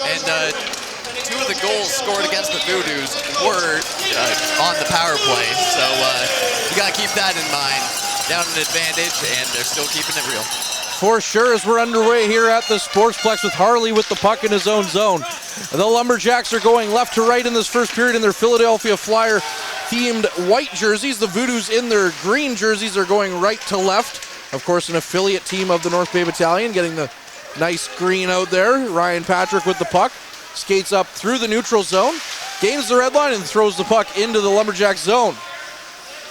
And two of the goals scored against the Voodoos were on the power play. So you got to keep that in mind. Down an advantage, and they're still keeping it real. For sure, as we're underway here at the Sportsplex with Harley with the puck in his own zone. The Lumberjacks are going left to right in this first period in their Philadelphia Flyer themed white jerseys. The Voodoos in their green jerseys are going right to left. Of course, an affiliate team of the North Bay Battalion, getting the nice green out there. Ryan Patrick with the puck. Skates up through the neutral zone. Gains the red line and throws the puck into the Lumberjacks zone.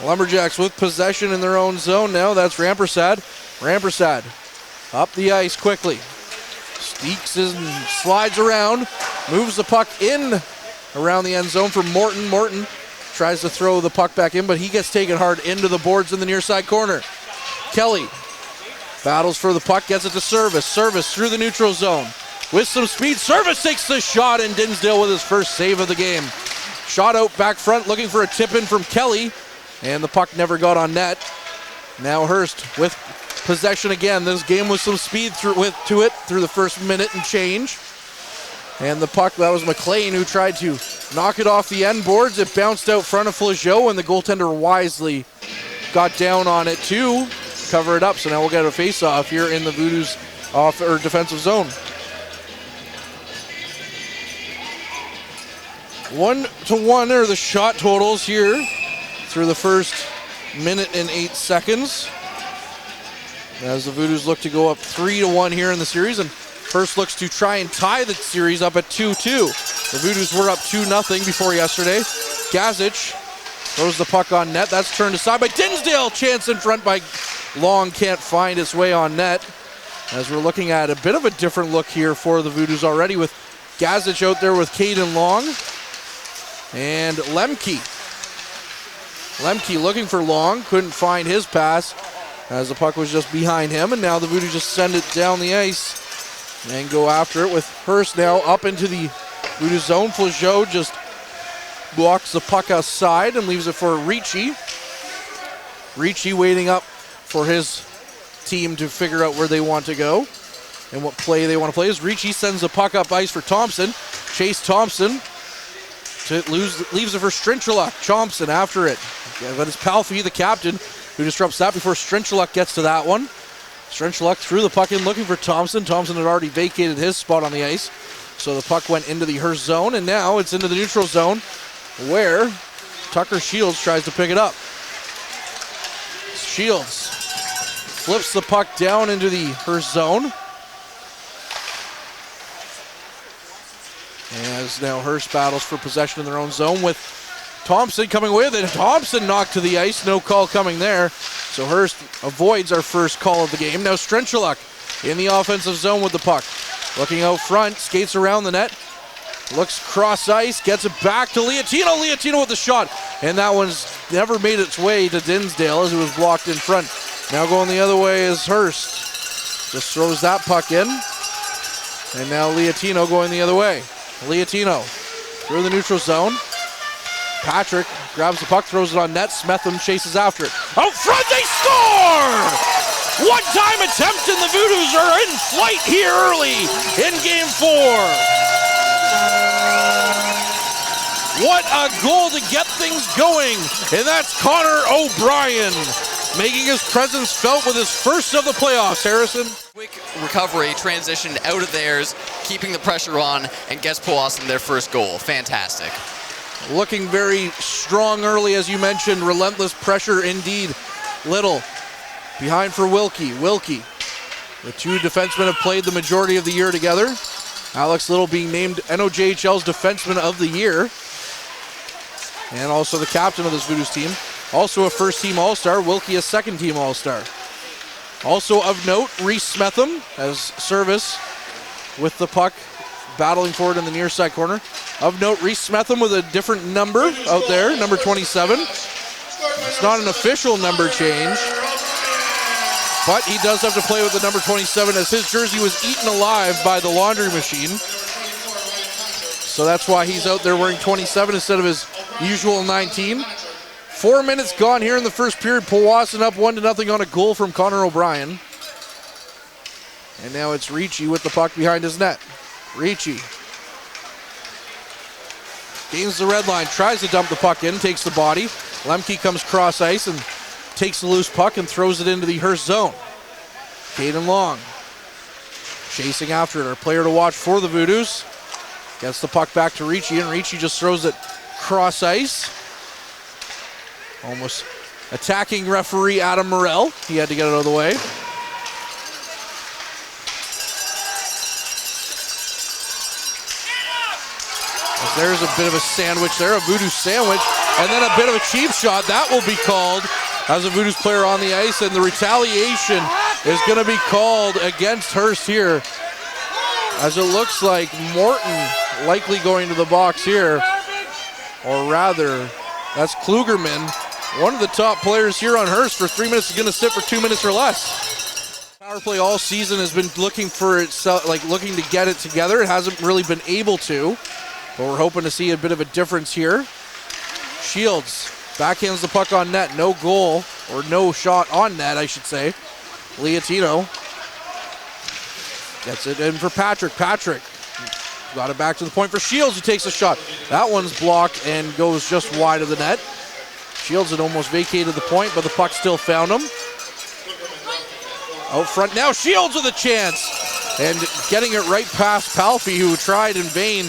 Lumberjacks with possession in their own zone now. That's Rampersad. Rampersad up the ice quickly. Steeks and slides around. Moves the puck in around the end zone for Morton. Morton tries to throw the puck back in, but he gets taken hard into the boards in the near side corner. Kelly battles for the puck, gets it to Service. Service through the neutral zone. With some speed, Service takes the shot, and Dinsdale with his first save of the game. Shot out back front, looking for a tip-in from Kelly, and the puck never got on net. Now Hearst with possession again. This game with some speed to it through the first minute and change. And the puck, that was McLean who tried to knock it off the end boards. It bounced out front of Flageau, and the goaltender wisely got down on it to cover it up. So now we'll get a face-off here in the Voodoos defensive zone. 1-1 are the shot totals here through the first minute and 8 seconds. As the Voodoos look to go up 3-1 here in the series, and Hearst looks to try and tie the series up at 2-2. The Voodoos were up 2-0 before yesterday. Gazic throws the puck on net. That's turned aside by Dinsdale. Chance in front by Long, can't find its way on net. As we're looking at a bit of a different look here for the Voodoos already, with Gazic out there with Caden Long and Lemke. Lemke looking for Long, couldn't find his pass as the puck was just behind him, and now the Voodoos just send it down the ice and go after it with Hearst now up into the Voodoos zone. Flageau just blocks the puck outside and leaves it for Ricci. Ricci waiting up for his team to figure out where they want to go and what play they want to play. As Ricci sends the puck up ice for Thompson. Chase Thompson leaves it for Strinchuluk. Thompson after it. But it's Palfy, the captain, who disrupts that before Strinchuluk gets to that one. Strinchuluk threw the puck in looking for Thompson. Thompson had already vacated his spot on the ice. So the puck went into the Hearst zone, and now it's into the neutral zone where Tucker Shields tries to pick it up. Shields flips the puck down into the Hearst zone. As now Hearst battles for possession in their own zone with Thompson coming away with it. Thompson knocked to the ice, no call coming there. So Hearst avoids our first call of the game. Now Strinchuluk in the offensive zone with the puck. Looking out front, skates around the net. Looks cross ice, gets it back to Liatino. Liatino with the shot. And that one's never made its way to Dinsdale as it was blocked in front. Now going the other way is Hearst. Just throws that puck in. And now Liatino going the other way. Liatino through the neutral zone. Patrick grabs the puck, throws it on net. Smetham chases after it. Out front, they score! One-time attempt, and the Voodoos are in flight here early in Game 4. What a goal to get things going, and that's Connor O'Brien making his presence felt with his first of the playoffs. Harrison. Quick recovery, transitioned out of theirs, keeping the pressure on, and gets Powassan their first goal. Fantastic. Looking very strong early, as you mentioned. Relentless pressure indeed. Little behind for Wilkie. Wilkie. The two defensemen have played the majority of the year together. Alex Little being named NOJHL's Defenseman of the Year. And also the captain of this Voodoos team. Also a first-team All-Star. Wilkie a second-team All-Star. Also of note, Reese Smetham as service with the puck, battling forward in the near side corner. Of note, Reese Smetham with a different number out there, number 27. It's not an official number change, but he does have to play with the number 27 as his jersey was eaten alive by the laundry machine. So that's why he's out there wearing 27 instead of his usual 19. 4 minutes gone here in the first period. Powassan up 1-0 on a goal from Connor O'Brien. And now it's Ricci with the puck behind his net. Ricci gains the red line, tries to dump the puck in, takes the body. Lemke comes cross ice and takes the loose puck and throws it into the Hearst zone. Caden Long chasing after it. Our player to watch for the Voodoos. Gets the puck back to Ricci, and Ricci just throws it cross ice. Almost attacking referee Adam Morrell. He had to get it out of the way. There's a bit of a sandwich there, a Voodoo sandwich, and then a bit of a cheap shot. That will be called as a Voodoo's player on the ice, and the retaliation is going to be called against Hearst here, as it looks like Morton likely going to the box here, or rather, that's Klugerman, one of the top players here on Hearst for 3 minutes, is going to sit for 2 minutes or less. Power play all season has been looking for itself, looking to get it together. It hasn't really been able to. But we're hoping to see a bit of a difference here. Shields backhands the puck on net. No goal, or no shot on net, I should say. Leotino gets it in for Patrick. Patrick got it back to the point for Shields, who takes a shot. That one's blocked and goes just wide of the net. Shields had almost vacated the point, but the puck still found him. Out front now, Shields with a chance. And getting it right past Palfy, who tried in vain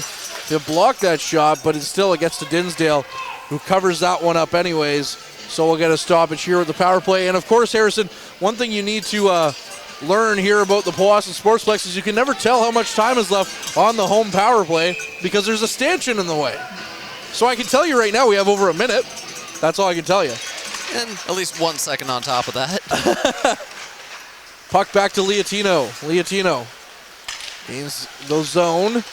to block that shot, but it gets to Dinsdale, who covers that one up anyways. So we'll get a stoppage here with the power play. And of course, Harrison, one thing you need to learn here about the Powassan Sportsplex is you can never tell how much time is left on the home power play because there's a stanchion in the way. So I can tell you right now we have over a minute. That's all I can tell you. And at least 1 second on top of that. Puck back to Leotino. Leotino gains the zone.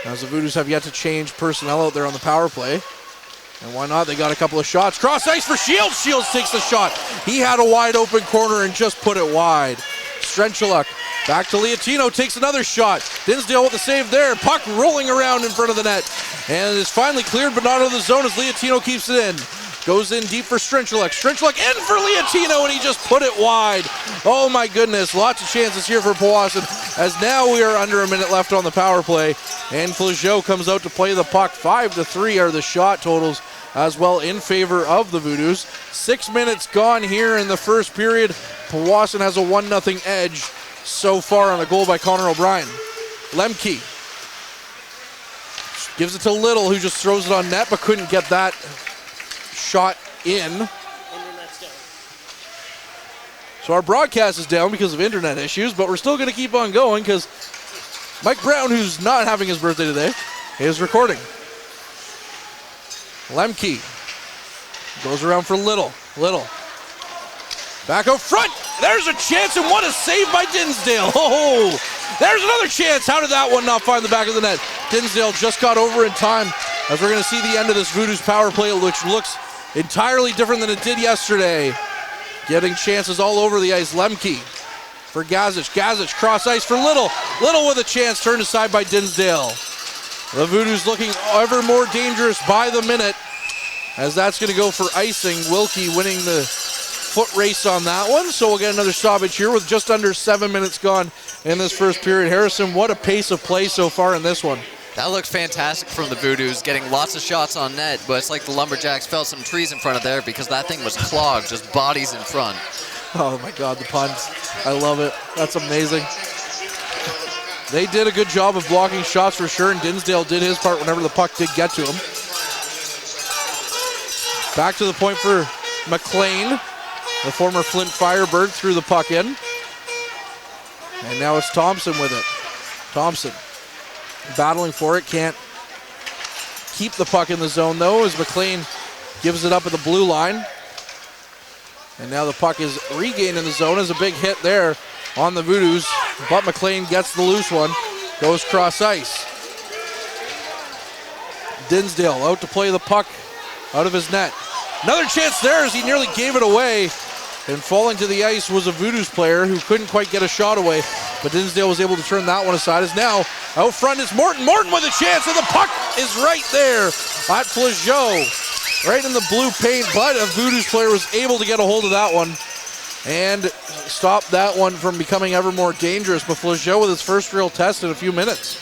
As the Voodoos have yet to change personnel out there on the power play. And why not? They got a couple of shots. Cross ice for Shields. Shields takes the shot. He had a wide open corner and just put it wide. Strenchaluk back to Leotino, takes another shot. Dinsdale with the save there. Puck rolling around in front of the net. And is finally cleared, but not out of the zone as Leotino keeps it in. Goes in deep for Strenchaluk. Strenchaluk in for Leotino, and he just put it wide. Oh my goodness, lots of chances here for Powassan, as now we are under a minute left on the power play. And Flageau comes out to play the puck. 5-3 are the shot totals as well in favor of the Voodoos. 6 minutes gone here in the first period. Powassan has a 1-0 edge so far on a goal by Connor O'Brien. Lemke gives it to Little, who just throws it on net, but couldn't get that shot in. So our broadcast is down because of internet issues, but we're still going to keep on going because Mike Brown, who's not having his birthday today, is recording. Lemke goes around for Little. Little back out front. There's a chance, and what a save by Dinsdale. Oh, there's another chance. How did that one not find the back of the net? Dinsdale just got over in time, as we're going to see the end of this Voodoos power play, which looks entirely different than it did yesterday. Getting chances all over the ice. Lemke for Gazic. Gazic cross ice for Little. Little with a chance, turned aside by Dinsdale. The Voodoos looking ever more dangerous by the minute, as that's going to go for icing. Wilkie winning the foot race on that one. So we'll get another stoppage here with just under 7 minutes gone in this first period. Harrison, what a pace of play so far in this one. That looked fantastic from the Voodoos, getting lots of shots on net, but it's like the Lumberjacks felt some trees in front of there because that thing was clogged, just bodies in front. Oh my God, the puns. I love it. That's amazing. They did a good job of blocking shots for sure, and Dinsdale did his part whenever the puck did get to him. Back to the point for McLean. The former Flint Firebird threw the puck in. And now it's Thompson with it. Thompson battling for it, can't keep the puck in the zone though, as McLean gives it up at the blue line. And now the puck is regained in the zone. As a big hit there on the Voodoos, but McLean gets the loose one, goes cross ice. Dinsdale out to play the puck out of his net. Another chance there as he nearly gave it away. And falling to the ice was a Voodoos player who couldn't quite get a shot away, but Dinsdale was able to turn that one aside. As now out front is Morton. Morton with a chance, and the puck is right there at Flageau, right in the blue paint, but a Voodoos player was able to get a hold of that one and stop that one from becoming ever more dangerous. But Flageau with his first real test in a few minutes.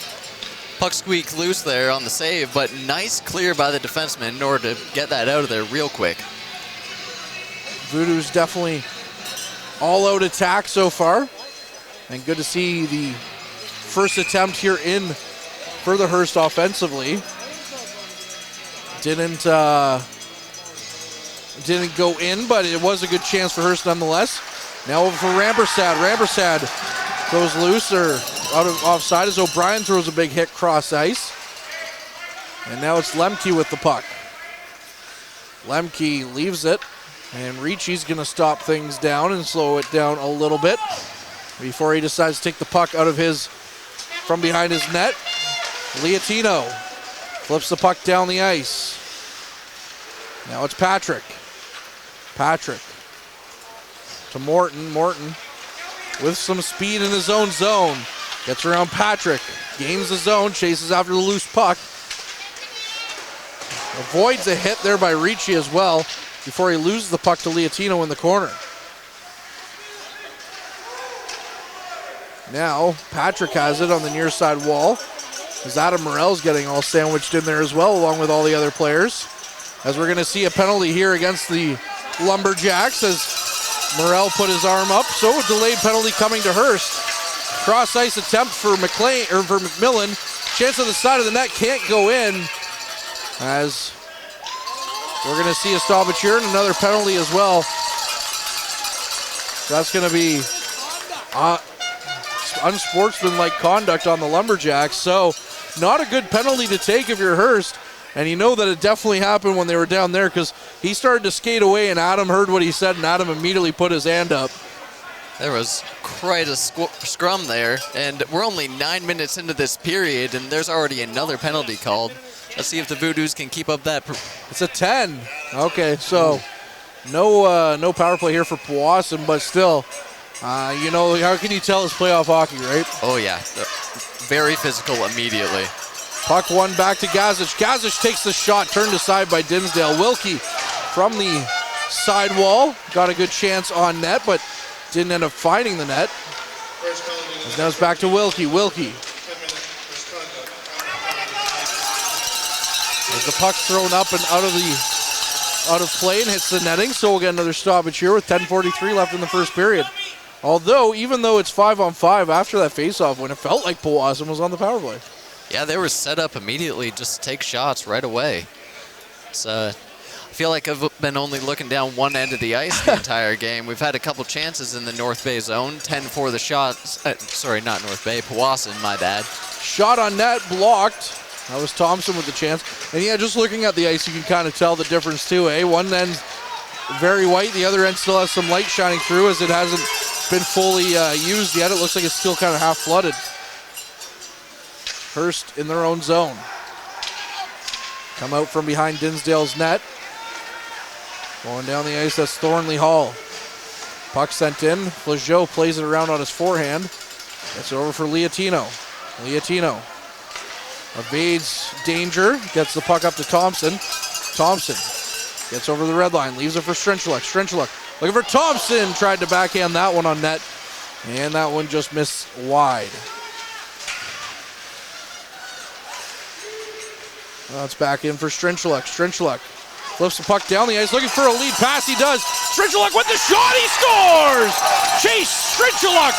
Puck squeaked loose there on the save, but nice clear by the defenseman in order to get that out of there real quick. Voodoos definitely all-out attack so far. And good to see the first attempt here in for the Hearst offensively. Didn't go in, but it was a good chance for Hearst nonetheless. Now over for Rampersad. Rampersad goes loose or out of offside as O'Brien throws a big hit cross ice. And now it's Lemke with the puck. Lemke leaves it, and Ricci's going to stop things down and slow it down a little bit before he decides to take the puck out of from behind his net. Liatino flips the puck down the ice. Now it's Patrick. Patrick to Morton. Morton with some speed in his own zone. Gets around Patrick. Gains the zone. Chases after the loose puck. Avoids a hit there by Ricci as well before he loses the puck to Liatino in the corner. Now Patrick has it on the near side wall as Adam Morell's getting all sandwiched in there as well, along with all the other players. As we're going to see a penalty here against the Lumberjacks as Morell put his arm up. So a delayed penalty coming to Hearst. Cross ice attempt for McMillan. Chance on the side of the net, can't go in. As we're going to see a stoppage here and another penalty as well. That's going to be unsportsmanlike conduct on the Lumberjacks. So not a good penalty to take if you're Hearst. And you know that it definitely happened when they were down there because he started to skate away and Adam heard what he said and Adam immediately put his hand up. There was quite a scrum there, and we're only 9 minutes into this period and there's already another penalty called. Let's see if the Voodoos can keep up that. It's a 10. Okay, so no power play here for Powassan, but still, you know, how can you tell it's playoff hockey, right? Oh yeah, very physical immediately. Puck one back to Gazic. Gazic takes the shot, turned aside by Dinsdale. Wilkie from the side wall, got a good chance on net, but didn't end up finding the net. And now it's back to Wilkie. Wilkie. As the puck's thrown up and out of play and hits the netting, so we'll get another stoppage here with 10:43 left in the first period. Although, even though it's 5-on-5 after that faceoff win, it felt like Powassan was on the power play. Yeah, they were set up immediately just to take shots right away. It's, I feel like I've been only looking down one end of the ice the entire game. We've had a couple chances in the North Bay zone. 10 for the shots. Sorry, not North Bay. Powassan, my bad. Shot on net, blocked. That was Thompson with the chance. And yeah, just looking at the ice, you can kind of tell the difference too, eh? One end's very white, the other end still has some light shining through as it hasn't been fully used yet. It looks like it's still kind of half flooded. Hearst in their own zone. Come out from behind Dinsdale's net. Going down the ice, that's Thornley Hall. Puck sent in. Flageau plays it around on his forehand. Gets over for Liatino. Liatino evades danger. Gets the puck up to Thompson. Thompson gets over the red line. Leaves it for Strenchuluk. Strenchuluk looking for Thompson. Tried to backhand that one on net. And that one just missed wide. It's back in for Strenchuluk. Strenchuluk flips the puck down the ice, looking for a lead pass. He does. Strenchuluk with the shot. He scores! Chase Strenchuluk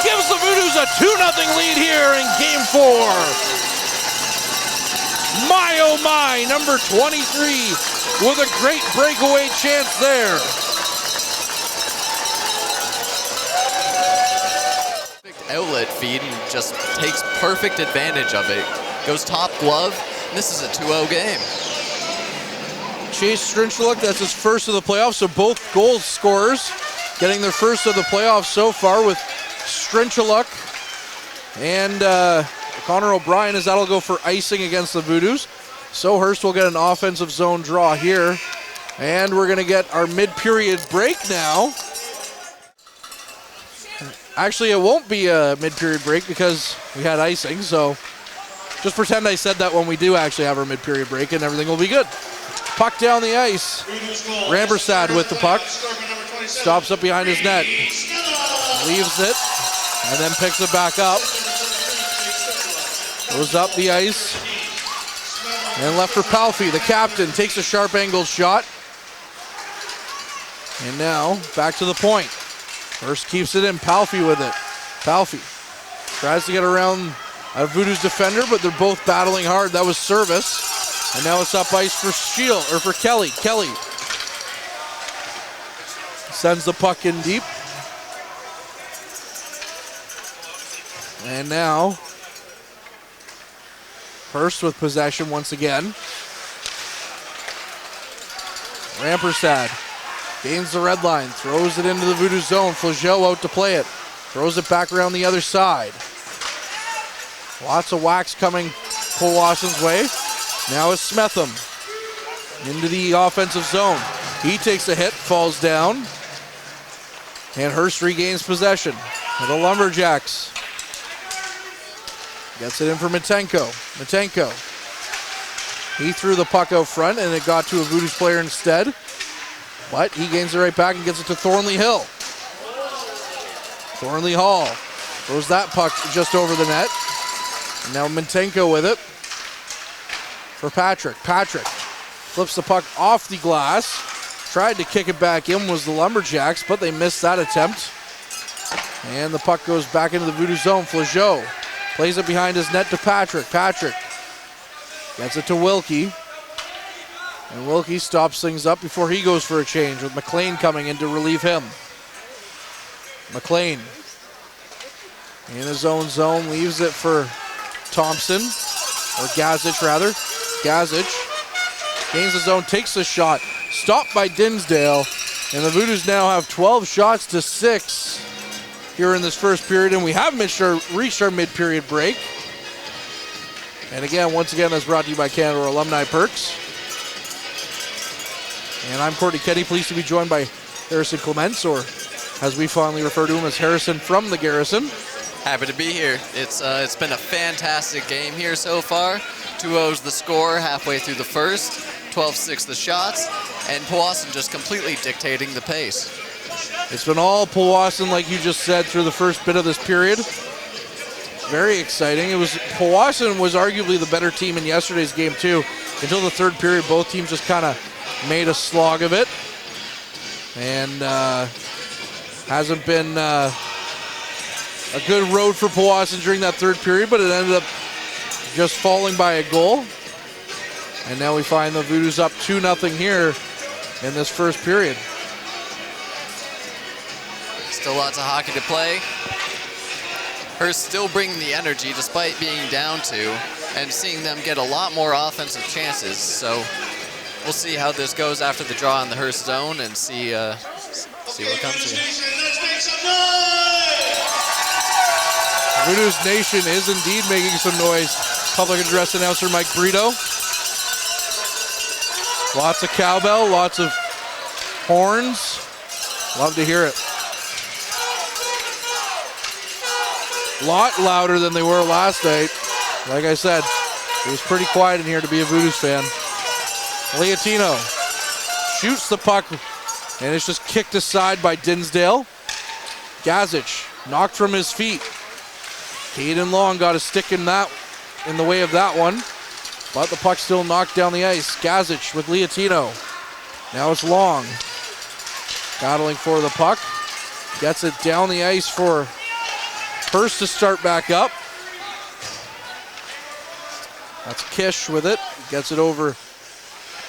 gives the Voodoos a 2-0 lead here in Game 4. My, oh my, number 23 with a great breakaway chance there. Outlet feed and just takes perfect advantage of it. Goes top glove. This is a 2-0 game. Chase Strenchuluk, that's his first of the playoffs, so both goal scorers getting their first of the playoffs so far with Strenchuluk and Connor O'Brien, as that'll go for icing against the Voodoos. So Hearst will get an offensive zone draw here, and we're going to get our mid-period break now. Actually, it won't be a mid-period break because we had icing, so just pretend I said that when we do actually have our mid-period break and everything will be good. Puck down the ice. Rampersad with the puck. Stops up behind his net. Leaves it and then picks it back up. Goes up the ice. And left for Palfy. The captain takes a sharp angled shot. And now back to the point. Hearst keeps it in. Palfy with it. Palfy tries to get around a Voodoo's defender, but they're both battling hard. That was service. And now it's up ice for for Kelly. Kelly sends the puck in deep. And now Hearst with possession once again. Rampersad gains the red line, throws it into the Voodoo zone. Flageau out to play it. Throws it back around the other side. Lots of wax coming Powassan's way. Now it's Smetham into the offensive zone. He takes a hit, falls down. And Hearst regains possession. The Lumberjacks. Gets it in for Matenko. Matenko. He threw the puck out front and it got to a Voodoo's player instead. But he gains it right back and gets it to Thornley Hill. Thornley Hall throws that puck just over the net. And now Matenko with it for Patrick. Patrick flips the puck off the glass. Tried to kick it back in was the Lumberjacks, but they missed that attempt. And the puck goes back into the Voodoo zone. Flageau plays it behind his net to Patrick. Patrick gets it to Wilkie. And Wilkie stops things up before he goes for a change with McLean coming in to relieve him. McLean in his own zone, leaves it for Thompson, or Gazic rather. Gazic gains the zone, takes the shot, stopped by Dinsdale, and the Voodoos now have 12 shots to 6 here in this first period, and we have reached our mid-period break. And again, once again, that's brought to you by Canada Alumni Perks. And I'm Courtney Kenny, pleased to be joined by Harrison Clements, or as we fondly refer to him as Harrison from the Garrison. Happy to be here. It's been a fantastic game here so far. 2-0's the score halfway through the first, 12-6 the shots, and Powassan just completely dictating the pace. It's been all Powassan, like you just said, through the first bit of this period. Very exciting. Powassan was arguably the better team in yesterday's game too. Until the third period, both teams just kind of made a slog of it. And hasn't been a good road for Powassan during that third period, but it ended up just falling by a goal. And now we find the Voodoos up 2-0 here in this first period. Still lots of hockey to play. Hearst still bringing the energy despite being down 2, and seeing them get a lot more offensive chances. So we'll see how this goes after the draw in the Hearst zone and see what comes here. Voodoos Nation is indeed making some noise. Public address announcer Mike Brito. Lots of cowbell, lots of horns. Love to hear it. A lot louder than they were last night. Like I said, it was pretty quiet in here to be a Voodoos fan. Leotino shoots the puck, and it's just kicked aside by Dinsdale. Gazic knocked from his feet. Caden Long got a stick in the way of that one, but the puck still knocked down the ice. Gazic with Leotino. Now it's Long battling for the puck. Gets it down the ice for Hearst to start back up. That's Kish with it. Gets it over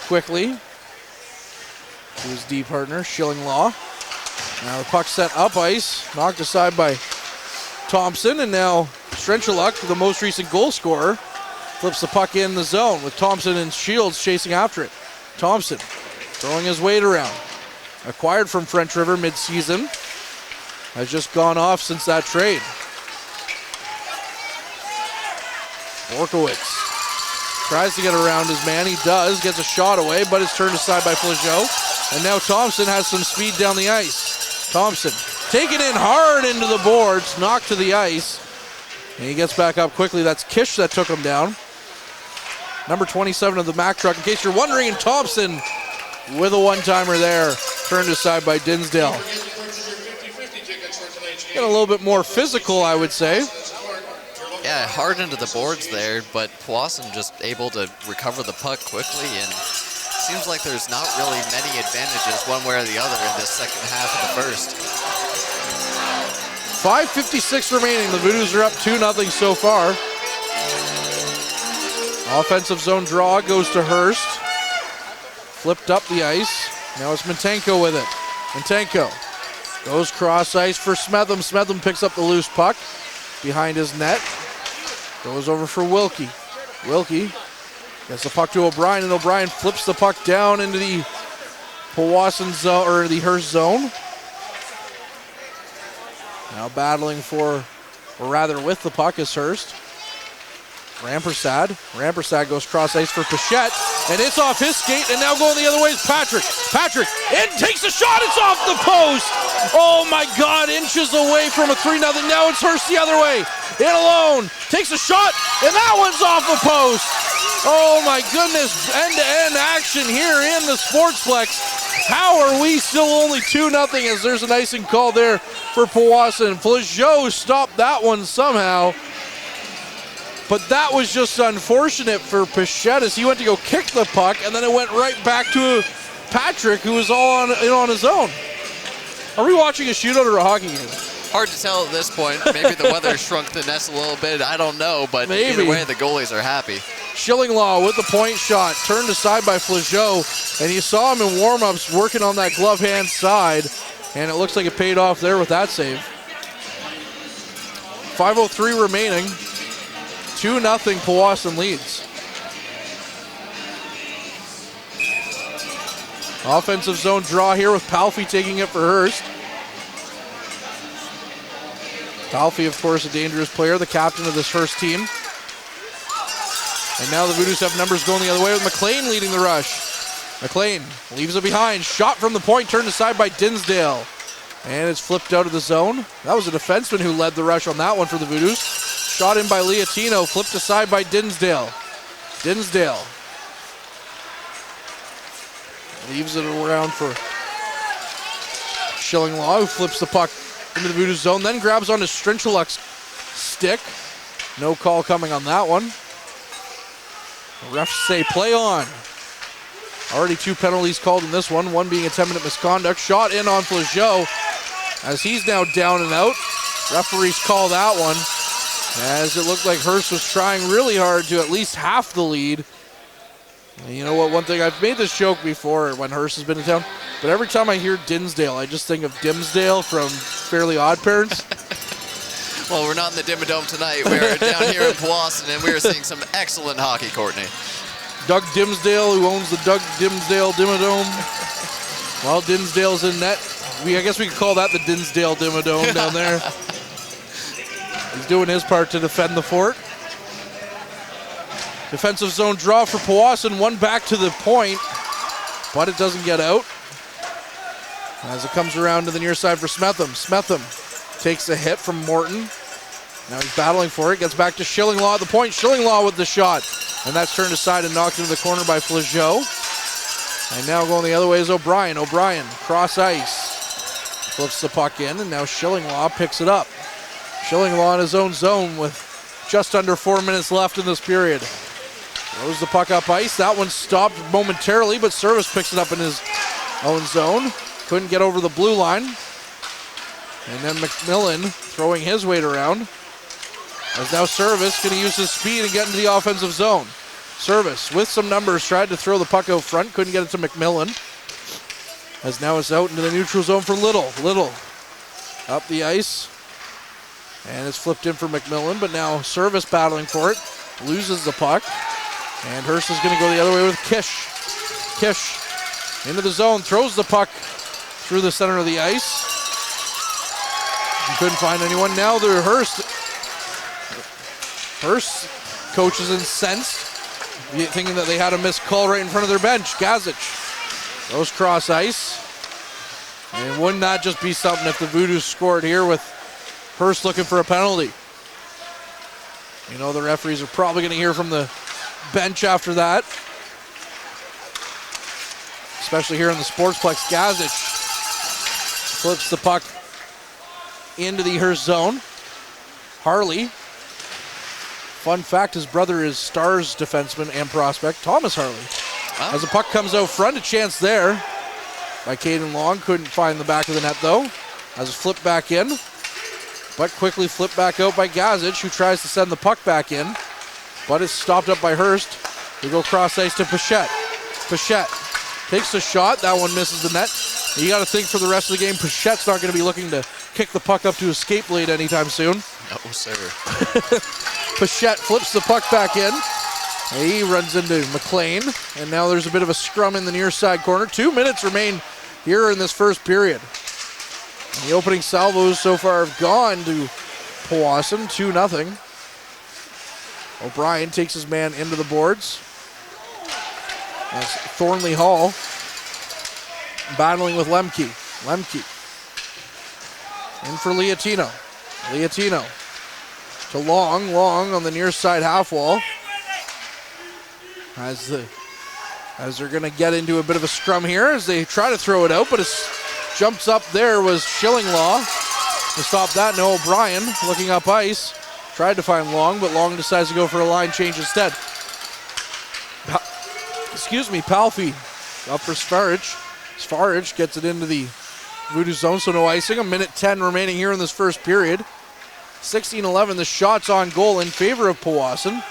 quickly to his D partner, Schilling Law. Now the puck sent up ice, knocked aside by Thompson, and now Strenchaluk, the most recent goal scorer, flips the puck in the zone with Thompson and Shields chasing after it. Thompson throwing his weight around. Acquired from French River mid-season. Has just gone off since that trade. Borkowitz tries to get around his man. He does. Gets a shot away, but it's turned aside by Flageau. And now Thompson has some speed down the ice. Thompson taken in hard into the boards, knocked to the ice. And he gets back up quickly. That's Kish that took him down. Number 27 of the Mack truck, in case you're wondering, and Thompson with a one-timer there. Turned aside by Dinsdale. Get a little bit more physical, I would say. Yeah, hard into the boards there, but Powassan just able to recover the puck quickly, and seems like there's not really many advantages one way or the other in this second half of the first. 5:56 remaining. The Voodoos are up 2-0 so far. Offensive zone draw goes to Hearst. Flipped up the ice. Now it's Mintenko with it. Mintenko goes cross ice for Smetham. Smetham picks up the loose puck behind his net. Goes over for Wilkie. Wilkie gets the puck to O'Brien, and O'Brien flips the puck down into the Powassan zone, or the Hearst zone. Now battling for, or rather with the puck is Hearst. Rampersad. Rampersad goes cross ice for Pichette, and it's off his skate, and now going the other way is Patrick. Patrick in, takes a shot, it's off the post. Oh my God, inches away from a 3-0. Now it's Hearst the other way. In alone, takes a shot, and that one's off the post. Oh my goodness, end-to-end action here in the Sportsplex. How are we still only 2-0 as there's an icing call there for Powassan? Flageau stopped that one somehow. But that was just unfortunate for Pichette as he went to go kick the puck, and then it went right back to Patrick, who was all on his own. Are we watching a shootout or a hockey game? Hard to tell at this point. Maybe the weather shrunk the nest a little bit. I don't know, but Maybe. Either way, the goalies are happy. Schillinglaw with the point shot, turned aside by Flageau, and you saw him in warm-ups working on that glove hand side, and it looks like it paid off there with that save. 5:03 remaining. 2-0 Powassan leads. Offensive zone draw here with Palfy taking it for Hearst. Palfy, of course, a dangerous player, the captain of this Hearst team. And now the Voodoos have numbers going the other way with McLean leading the rush. McLean leaves it behind. Shot from the point, turned aside by Dinsdale. And it's flipped out of the zone. That was a defenseman who led the rush on that one for the Voodoos. Shot in by Liatino, flipped aside by Dinsdale. Dinsdale leaves it around for Schillinglaw, who flips the puck into the Voodoo zone, then grabs onto Strinchaluk's stick. No call coming on that one. The refs say play on. Already 2 penalties called in this one being a 10-minute misconduct. Shot in on Flageau as he's now down and out. Referees call that one, as it looked like Hearst was trying really hard to at least half the lead. And you know what, one thing, I've made this joke before when Hearst has been in town, but every time I hear Dinsdale, I just think of Dimsdale from Fairly Odd Parents. Well, we're not in the Dimmadome tonight. We're down here in Powassan, and we are seeing some excellent hockey, Courtney. Doug Dimsdale, who owns the Doug Dimsdale Dimmadome. While Dinsdale's in net, I guess we could call that the Dinsdale Dimmadome down there. He's doing his part to defend the fort. Defensive zone draw for Powassan, one back to the point, but it doesn't get out. As it comes around to the near side for Smetham. Smetham takes a hit from Morton. Now he's battling for it, gets back to Schillinglaw at the point. Schillinglaw with the shot, and that's turned aside and knocked into the corner by Flageau. And now going the other way is O'Brien. O'Brien, cross ice, flips the puck in, and now Schillinglaw picks it up. Schillinglaw in his own zone with just under 4 minutes left in this period. Throws the puck up ice. That one stopped momentarily, but Service picks it up in his own zone. Couldn't get over the blue line. And then McMillan throwing his weight around. As now Service going to use his speed and get into the offensive zone. Service with some numbers tried to throw the puck out front. Couldn't get it to McMillan. As now it's out into the neutral zone for Little. Little up the ice. And it's flipped in for McMillan, but now Service battling for it. Loses the puck. And Hearst is going to go the other way with Kish. Kish into the zone, throws the puck through the center of the ice. He couldn't find anyone. Now they're Hearst coach is incensed, thinking that they had a missed call right in front of their bench. Gazic goes cross ice. And wouldn't that just be something if the Voodoos scored here with Hearst looking for a penalty? You know, the referees are probably going to hear from the bench after that. Especially here in the Sportsplex. Gazic flips the puck into the Hearst zone. Harley Fun fact, his brother is Stars defenseman and prospect Thomas Harley. Oh. As the puck comes out front, a chance there by Caden Long. Couldn't find the back of the net though. As it flipped back in, but quickly flipped back out by Gazic, who tries to send the puck back in, but it's stopped up by Hearst. We go cross ice to Pichette. Pichette takes the shot. That one misses the net. You got to think for the rest of the game, Pichette's not going to be looking to kick the puck up to escape late anytime soon. No, sir. Pichette flips the puck back in. He runs into McLean, and now there's a bit of a scrum in the near side corner. 2 minutes remain here in this first period. And the opening salvos so far have gone to Powassan, 2-0. O'Brien takes his man into the boards. That's Thornley Hall battling with Lemke. Lemke in for Liatino. Liatino to Long. Long on the near side half wall. As they're going to get into a bit of a scrum here as they try to throw it out, but it jumps up there was Schillinglaw to stop that. No, O'Brien looking up ice. Tried to find Long, but Long decides to go for a line change instead. Palfy up for Sfarage. Sfarage gets it into the Voodoo zone, so no icing. 1:10 remaining here in this first period. 16-11, the shots on goal in favor of Powassan.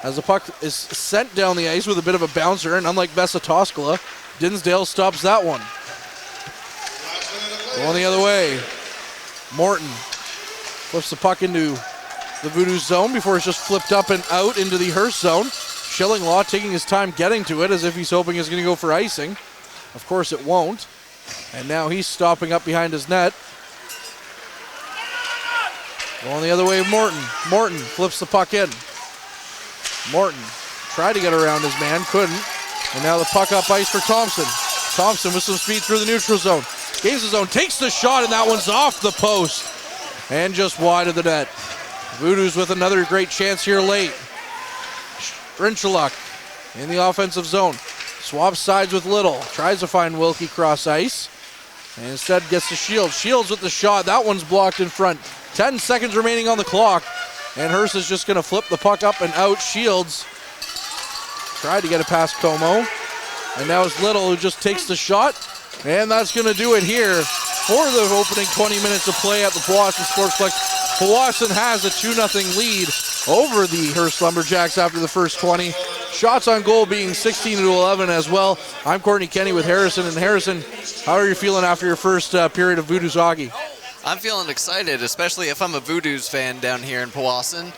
As the puck is sent down the ice with a bit of a bouncer, and unlike Bessatoskala, Dinsdale stops that one. Going the other way. Morton flips the puck into the Voodoo zone before it's just flipped up and out into the Hearst zone. Schillinglaw taking his time getting to it as if he's hoping it's going to go for icing. Of course it won't. And now he's stopping up behind his net. Going the other way, Morton. Morton flips the puck in. Morton tried to get around his man, couldn't. And now the puck up ice for Thompson. Thompson with some speed through the neutral zone. Gains the zone, takes the shot, and that one's off the post. And just wide of the net. Voodoos with another great chance here late. Rinchaluk in the offensive zone. Swaps sides with Little. Tries to find Wilkie cross ice. And instead gets to Shields. Shields with the shot. That one's blocked in front. 10 seconds remaining on the clock. And Hearst is just going to flip the puck up and out. Shields tried to get it past Como. And now it's Little who just takes the shot. And that's going to do it here for the opening 20 minutes of play at the Powassan Sportsplex. Powassan has a 2-0 lead over the Hearst Lumberjacks after the first 20. Shots on goal being 16-11 as well. I'm Courtney Kenny with Harrison. And Harrison, how are you feeling after your first period of Voodoos hockey? I'm feeling excited, especially if I'm a Voodoos fan down here in Powassan.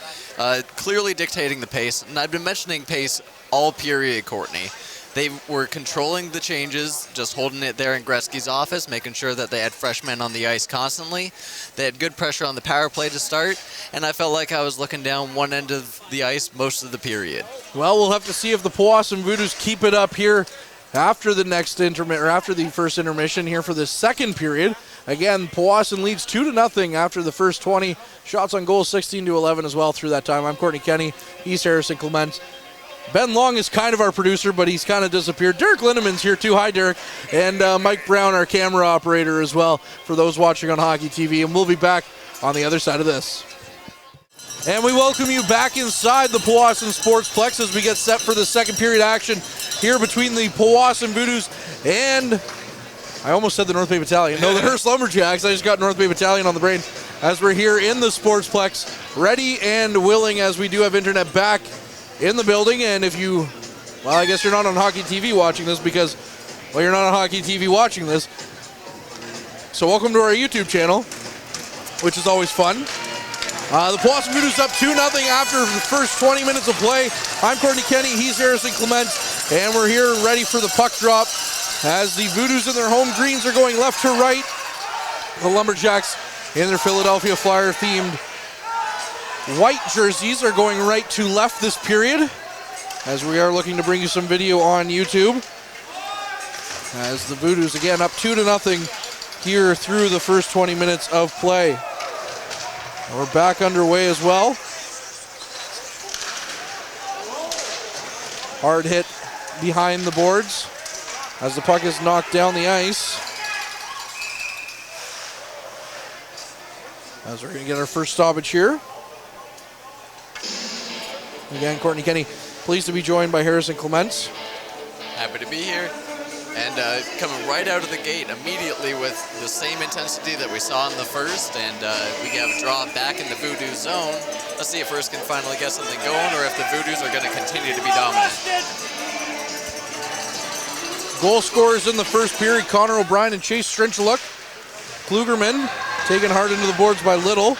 Clearly dictating the pace, and I've been mentioning pace all period, Courtney. They were controlling the changes, just holding it there in Gretzky's office, making sure that they had freshmen on the ice constantly. They had good pressure on the power play to start, and I felt like I was looking down one end of the ice most of the period. Well, we'll have to see if the Powassan Voodoos keep it up here after the next after the first intermission here for the second period. Again, Powassan leads 2-0 after the first 20. Shots on goal 16-11 as well through that time. I'm Courtney Kenny. He's Harrison Clement. Ben Long is kind of our producer, but he's kind of disappeared. Derek Lindeman's here too. Hi, Derek. And Mike Brown, our camera operator as well, for those watching on Hockey TV. And we'll be back on the other side of this. And we welcome you back inside the Powassan Sportsplex as we get set for the second period action here between the Powassan Voodoos and, I almost said the North Bay Battalion. No, the Hearst Lumberjacks. I just got North Bay Battalion on the brain as we're here in the Sportsplex, ready and willing as we do have internet back in the building. And if you, well, I guess you're not on Hockey TV watching this because, well, you're not on Hockey TV watching this. So welcome to our YouTube channel, which is always fun. The Powassan Voodoos up 2-0 after the first 20 minutes of play. I'm Courtney Kenny, he's Harrison Clement, and we're here ready for the puck drop as the Voodoos in their home greens are going left to right. The Lumberjacks in their Philadelphia Flyer themed white jerseys are going right to left this period as we are looking to bring you some video on YouTube. As the Voodoos again up 2-0 here through the first 20 minutes of play. We're back underway as well. Hard hit behind the boards as the puck is knocked down the ice. As we're going to get our first stoppage here. Again, Courtney Kenny, pleased to be joined by Harrison Clements. Happy to be here. And coming right out of the gate immediately with the same intensity that we saw in the first, and we have a draw back in the Voodoo zone. Let's see if Hearst can finally get something going, or if the Voodoos are going to continue to be dominant. Goal scorers in the first period, Connor O'Brien and Chase Strinchuluk. Klugerman taken hard into the boards by Little.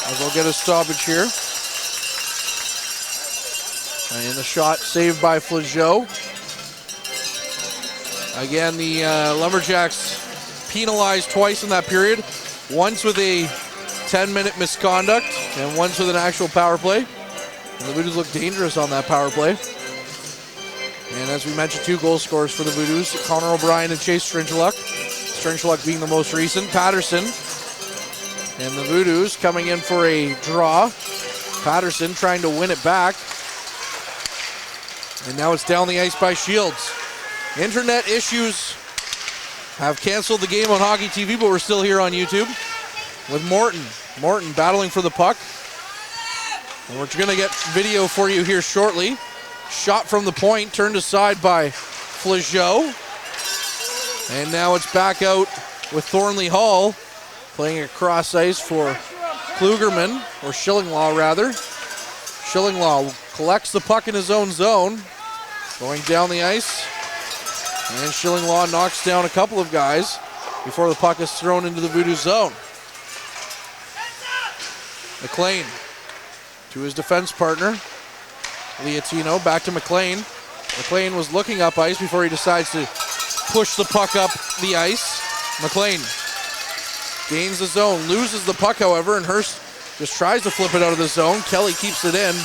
As they'll get a stoppage here. And the shot saved by Flageau. Again, the Lumberjacks penalized twice in that period. Once with a 10-minute misconduct and once with an actual power play. And the Voodoos look dangerous on that power play. And as we mentioned, 2 goal scorers for the Voodoos, Connor O'Brien and Chase Strinchuluk. Strinchuluk being the most recent. Patterson and the Voodoos coming in for a draw. Patterson trying to win it back. And now it's down the ice by Shields. Internet issues have canceled the game on Hockey TV, but we're still here on YouTube with Morton. Morton battling for the puck. And we're going to get video for you here shortly. Shot from the point, turned aside by Flageau. And now it's back out with Thornley Hall playing across ice for Klugerman, or Schillinglaw rather. Schillinglaw collects the puck in his own zone. Going down the ice. And Schillinglaw knocks down a couple of guys before the puck is thrown into the Voodoo zone. McLean to his defense partner, Liatino, back to McLean. McLean was looking up ice before he decides to push the puck up the ice. McLean gains the zone, loses the puck, however, and Hearst just tries to flip it out of the zone. Kelly keeps it in,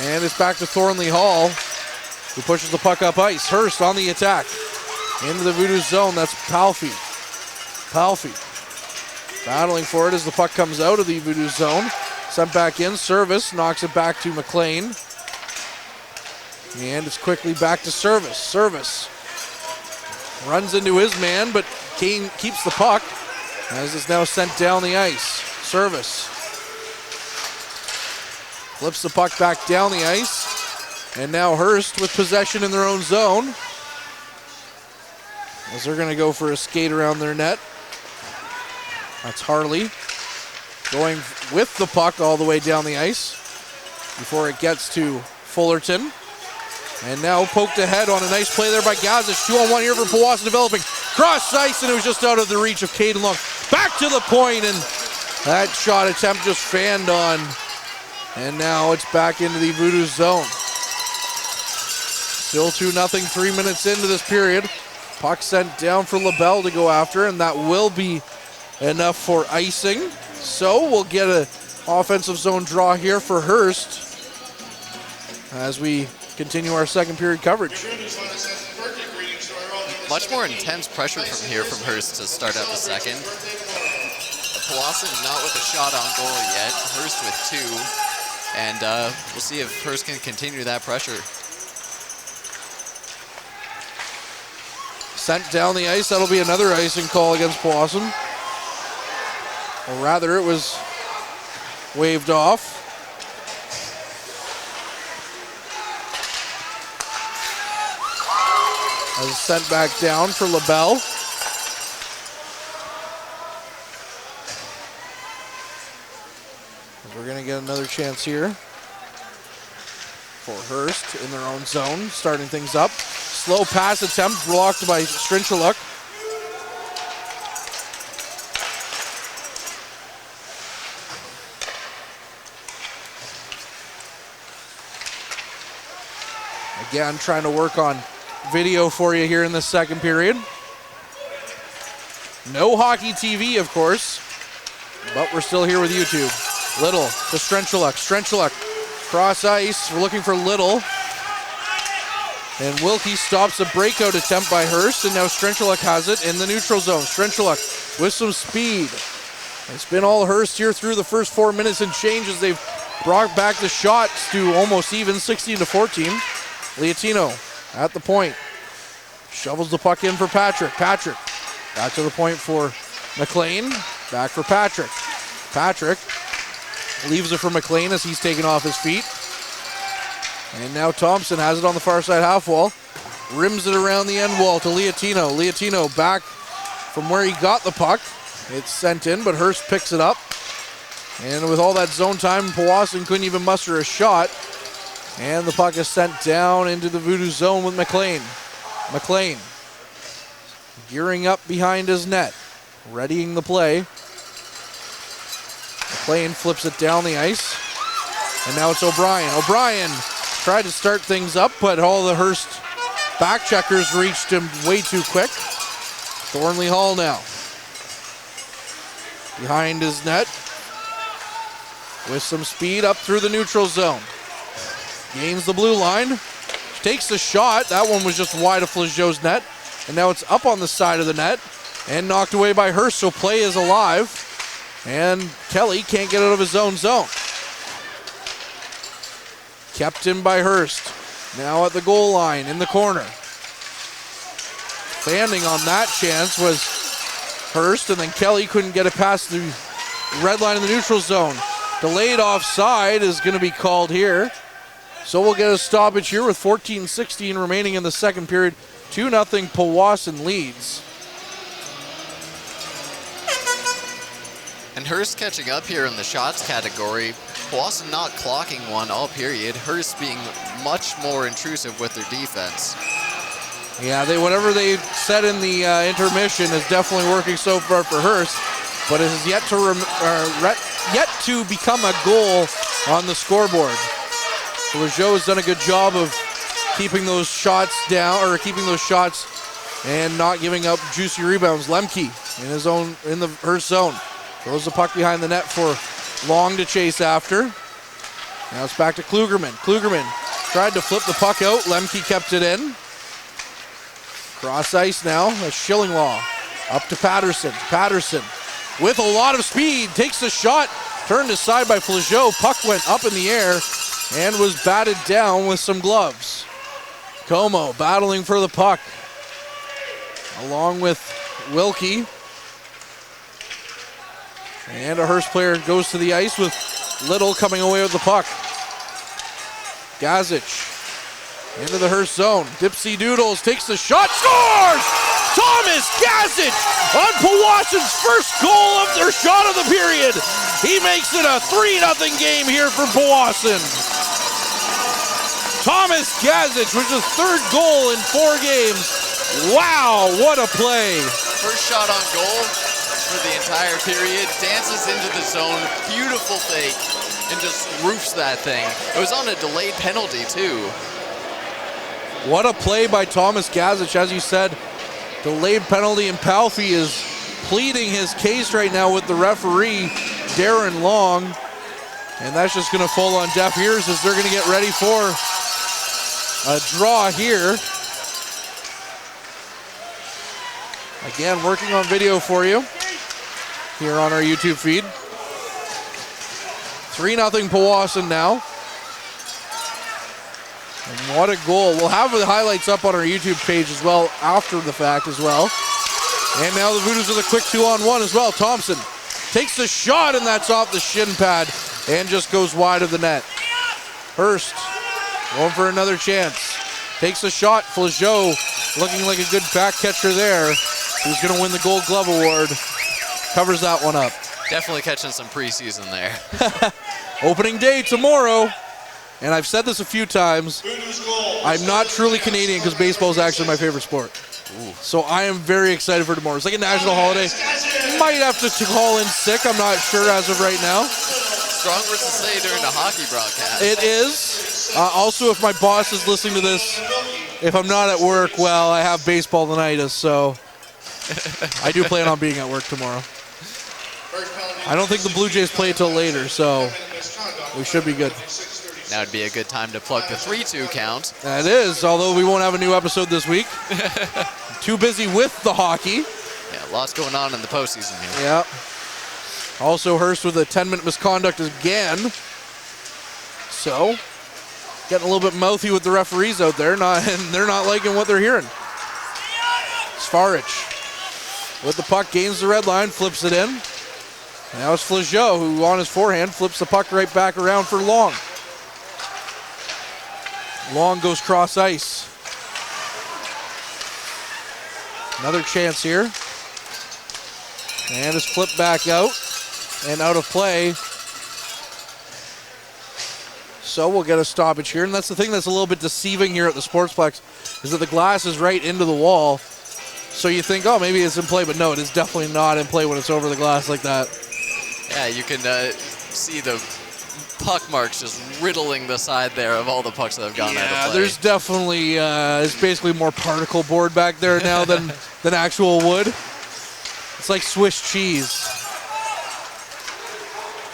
and it's back to Thornley Hall, who pushes the puck up ice. Hearst on the attack. Into the Voodoo zone, that's Palfy. Palfy battling for it as the puck comes out of the Voodoo zone. Sent back in, Service knocks it back to McLean. And it's quickly back to Service. Service runs into his man, but Kane keeps the puck as it's now sent down the ice. Service flips the puck back down the ice. And now Hearst with possession in their own zone, as they're going to go for a skate around their net. That's Harley going with the puck all the way down the ice before it gets to Fullerton. And now poked ahead on a nice play there by Gazic. 2-on-1 here for Powassan developing. Cross ice, and it was just out of the reach of Caden Long. Back to the point, and that shot attempt just fanned on. And now it's back into the Voodoo zone. Still 2-0, 3 minutes into this period. Puck sent down for LaBelle to go after, and that will be enough for icing. So we'll get an offensive zone draw here for Hearst as we continue our second period coverage. Much more intense pressure from here from Hearst to start out the second. Powassan not with a shot on goal yet. Hearst with 2. And we'll see if Hearst can continue that pressure. Sent down the ice, that'll be another icing call against Powassan. Or rather, it was waved off. As it's sent back down for LaBelle. We're going to get another chance here for Hearst in their own zone, starting things up. Slow pass attempt blocked by Strinchuluk. Again, trying to work on video for you here in the second period. No Hockey TV, of course, but we're still here with YouTube. Little to Strinchuluk. Strinchuluk cross ice. We're looking for Little. And Wilkie stops a breakout attempt by Hearst, and now Strinchuluk has it in the neutral zone. Strinchuluk with some speed. It's been all Hearst here through the first 4 minutes and change as they've brought back the shots to almost even, 16-14. Liatino at the point. Shovels the puck in for Patrick. Patrick back to the point for McLean. Back for Patrick. Patrick leaves it for McLean as he's taken off his feet. And now Thompson has it on the far side half wall. Rims it around the end wall to Liatino. Liatino back from where he got the puck. It's sent in, but Hearst picks it up. And with all that zone time, Powassan couldn't even muster a shot. And the puck is sent down into the Voodoo zone with McLean. McLean gearing up behind his net, readying the play. McLean flips it down the ice. And now it's O'Brien. O'Brien tried to start things up, but all the Hearst back checkers reached him way too quick. Thornley Hall now behind his net with some speed up through the neutral zone. Gains the blue line, takes the shot. That one was just wide of Flageau's net. And now it's up on the side of the net and knocked away by Hearst, so play is alive. And Kelly can't get out of his own zone. Kept in by Hearst. Now at the goal line in the corner. Standing on that chance was Hearst, and then Kelly couldn't get it past the red line in the neutral zone. Delayed offside is going to be called here. So we'll get a stoppage here with 14:16 remaining in the second period. 2-0 Powassan leads. And Hearst catching up here in the shots category. Powassan not clocking one all period. Hearst being much more intrusive with their defense. Yeah, whatever they said in the intermission is definitely working so far for Hearst, but it has yet to become a goal on the scoreboard. Flageau has done a good job of keeping those shots down, or keeping those shots and not giving up juicy rebounds. Lemke in the Hearst zone. Throws the puck behind the net for Long to chase after. Now it's back to Klugerman. Klugerman tried to flip the puck out. Lemke kept it in. Cross ice now. That's Schillinglaw. Up to Patterson. Patterson with a lot of speed. Takes the shot. Turned aside by Flageau. Puck went up in the air and was batted down with some gloves. Como battling for the puck along with Wilkie. And a Hearst player goes to the ice with Little coming away with the puck. Gazic into the Hearst zone. Dipsy Doodles takes the shot, scores! Thomas Gazic on Powassan's first goal of their shot of the period. He makes it a 3-0 game here for Powassan. Thomas Gazic with his third goal in 4 games. Wow, what a play. First shot on goal for the entire period. Dances into the zone, beautiful fake, and just roofs that thing. It was on a delayed penalty too. What a play by Thomas Gazic, as you said. Delayed penalty, and Palfy is pleading his case right now with the referee, Darren Long. And that's just going to fall on deaf ears as they're going to get ready for a draw here. Again, working on video for you here on our YouTube feed. 3-0 Powassan now. And what a goal. We'll have the highlights up on our YouTube page as well after the fact as well. And now the Voodoos with a quick 2-on-1 as well. Thompson takes the shot, and that's off the shin pad and just goes wide of the net. Hearst going for another chance. Takes the shot. Flageau looking like a good back catcher there. Who's going to win the Gold Glove Award. Covers that one up. Definitely catching some preseason there. Opening day tomorrow. And I've said this a few times. I'm not truly Canadian because baseball is actually my favorite sport. Ooh. So I am very excited for tomorrow. It's like a national holiday. Might have to call in sick. I'm not sure as of right now. Strong words to say during the hockey broadcast. It is. Also, if my boss is listening to this, if I'm not at work, well, I have baseball tinnitus, so I do plan on being at work tomorrow. I don't think the Blue Jays play till later, so we should be good. Now would be a good time to plug the 3-2 count. That is, although we won't have a new episode this week. Too busy with the hockey. Yeah, lots going on in the postseason here. Yeah. Also Hearst with a 10-minute misconduct again. So, getting a little bit mouthy with the referees out there, and they're not liking what they're hearing. Svarich with the puck, gains the red line, flips it in. Now it's Flageau, who on his forehand flips the puck right back around for Long. Long goes cross ice. Another chance here. And it's flipped back out and out of play. So we'll get a stoppage here. And that's the thing that's a little bit deceiving here at the Sportsplex, is that the glass is right into the wall. So you think, oh, maybe it's in play, but no, it is definitely not in play when it's over the glass like that. Yeah, you can see the puck marks just riddling the side there of all the pucks that have gone out of play. There's definitely, it's basically more particle board back there now than actual wood. It's like Swiss cheese.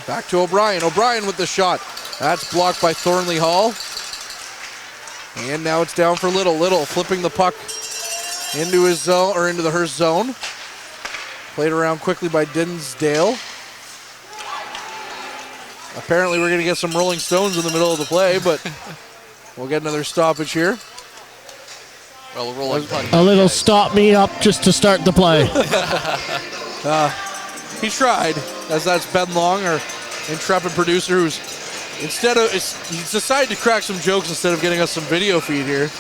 Back to O'Brien. O'Brien with the shot. That's blocked by Thornley Hall. And now it's down for Little. Little flipping the puck into his zone, or into the Hearst zone. Played around quickly by Dinsdale. Apparently we're going to get some Rolling Stones in the middle of the play, but we'll get another stoppage here. Well, a little stop me up just to start the play. He tried, as that's Ben Long, our intrepid producer, who's he's decided to crack some jokes instead of getting us some video feed here.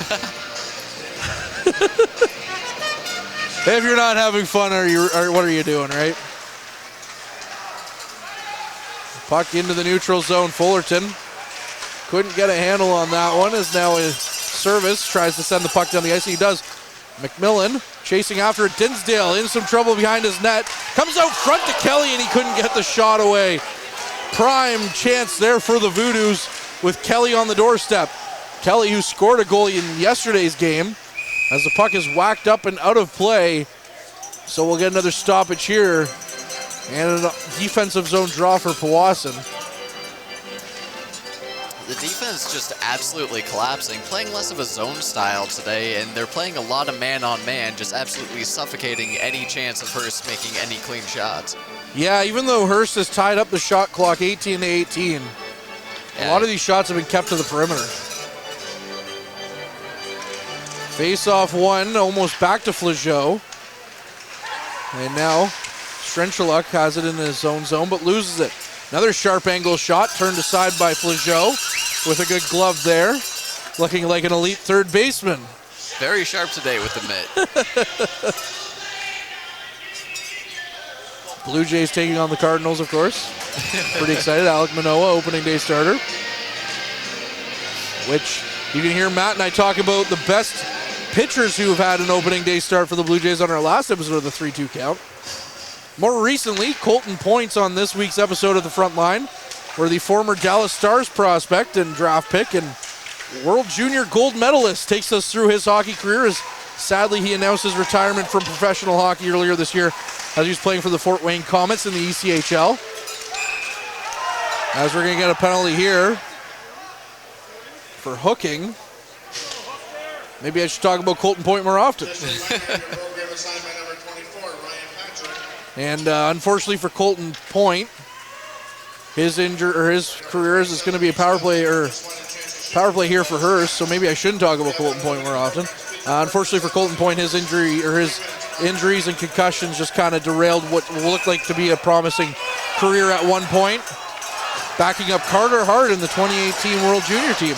If you're not having fun, what are you doing, right? Puck into the neutral zone. Fullerton couldn't get a handle on that one, as now his service tries to send the puck down the ice, and he does. McMillan chasing after it. Dinsdale in some trouble behind his net. Comes out front to Kelly, and he couldn't get the shot away. Prime chance there for the Voodoos with Kelly on the doorstep. Kelly, who scored a goal in yesterday's game, as the puck is whacked up and out of play. So we'll get another stoppage here. And a defensive zone draw for Powassan. The defense just absolutely collapsing, playing less of a zone style today, and they're playing a lot of man-on-man, just absolutely suffocating any chance of Hearst making any clean shots. Yeah, even though Hearst has tied up the shot clock 18-18, a lot of these shots have been kept to the perimeter. Face-off one, almost back to Flageau. And now Strenchuluk has it in his own zone, but loses it. Another sharp angle shot, turned aside by Flageau with a good glove there. Looking like an elite third baseman. Very sharp today with the mitt. Blue Jays taking on the Cardinals, of course. Pretty excited. Alec Manoah, opening day starter. Which you can hear Matt and I talk about the best pitchers who have had an opening day start for the Blue Jays on our last episode of the 3-2 count. More recently, Colton Points on this week's episode of The Front Line, where the former Dallas Stars prospect and draft pick and World Junior gold medalist takes us through his hockey career, as sadly he announced his retirement from professional hockey earlier this year as he was playing for the Fort Wayne Comets in the ECHL. As we're going to get a penalty here for hooking. Maybe I should talk about Colton Point more often. And unfortunately for Colton Point, his career is going to be a power play here for Hearst. So maybe I shouldn't talk about Colton Point more often. Unfortunately for Colton Point, his injuries and concussions just kind of derailed what will look like to be a promising career at one point. Backing up Carter Hart in the 2018 World Junior team.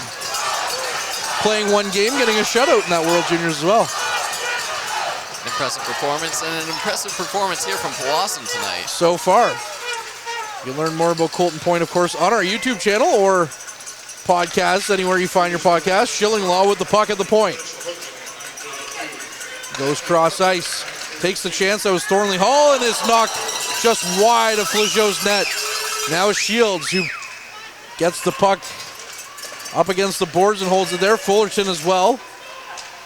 Playing one game, getting a shutout in that World Juniors as well. Impressive performance, and an impressive performance here from Powassan tonight. So far. You can learn more about Colton Point, of course, on our YouTube channel or podcasts, anywhere you find your podcast. Shillinglaw with the puck at the point. Goes cross ice. Takes the chance. That was Thornley Hall, and it's knocked just wide of Flageau's net. Now it's Shields, who gets the puck up against the boards and holds it there. Fullerton as well.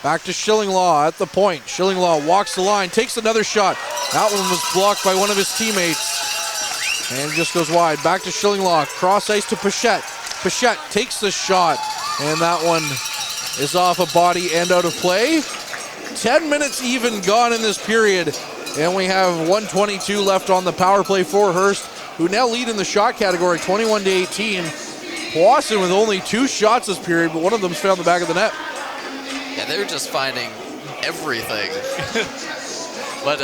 Back to Shillinglaw at the point. Shillinglaw walks the line, takes another shot. That one was blocked by one of his teammates. And just goes wide. Back to Shillinglaw. Cross ice to Pichette. Pichette takes the shot. And that one is off a body and out of play. 10 minutes even gone in this period. And we have 1:22 left on the power play for Hearst, who now lead in the shot category 21-18. Powassan with only 2 shots this period, but one of them's found the back of the net. Yeah, they're just finding everything. But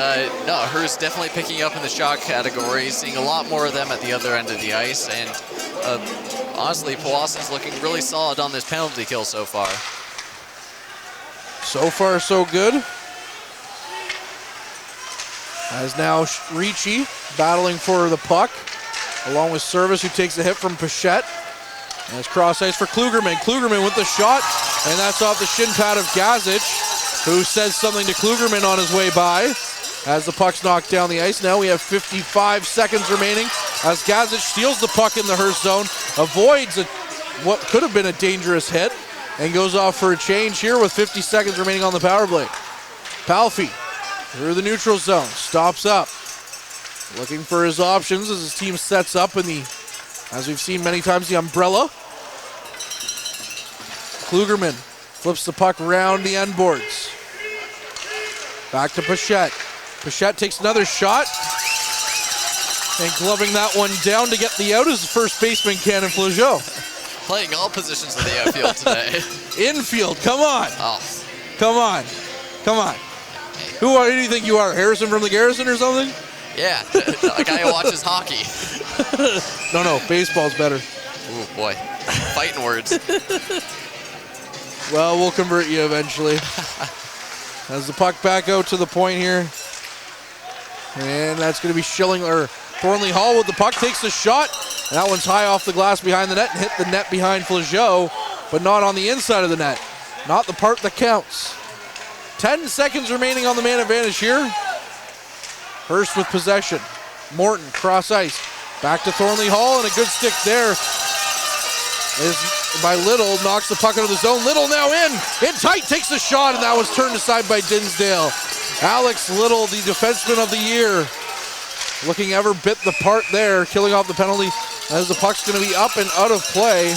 no, Hearst definitely picking up in the shot category, seeing a lot more of them at the other end of the ice, and honestly, Powassan's looking really solid on this penalty kill so far. So far, so good. As now Ricci battling for the puck, along with Service, who takes a hit from Pichette. And it's cross ice for Klugerman. Klugerman with the shot, and that's off the shin pad of Gazic, who says something to Klugerman on his way by. As the puck's knocked down the ice, now we have 55 seconds remaining as Gazic steals the puck in the Hearst zone, avoids what could have been a dangerous hit, and goes off for a change here with 50 seconds remaining on the power play. Palfi through the neutral zone, stops up, looking for his options as his team sets up in the, as we've seen many times, the umbrella. Klugerman flips the puck around the end boards. Back to Pichette. Pichette takes another shot, and gloving that one down to get the out is first baseman Cannon Flageau. Playing all positions of the outfield today. Infield, come on. Oh. Come on. Come on. Who do you think you are, Harrison from the Garrison or something? Yeah, a guy who watches hockey. No, baseball's better. Ooh, boy. Fighting words. Well, we'll convert you eventually. As the puck back out to the point here. And that's going to be Thornley Hall with the puck, takes the shot. And that one's high off the glass behind the net and hit the net behind Flageau, but not on the inside of the net. Not the part that counts. 10 seconds remaining on the man advantage here. Hearst with possession. Morton, cross ice. Back to Thornley Hall, and a good stick there is by Little, knocks the puck out of the zone. Little now in tight, takes the shot, and that was turned aside by Dinsdale. Alex Little, the defenseman of the year, looking ever bit the part there, killing off the penalty as the puck's going to be up and out of play.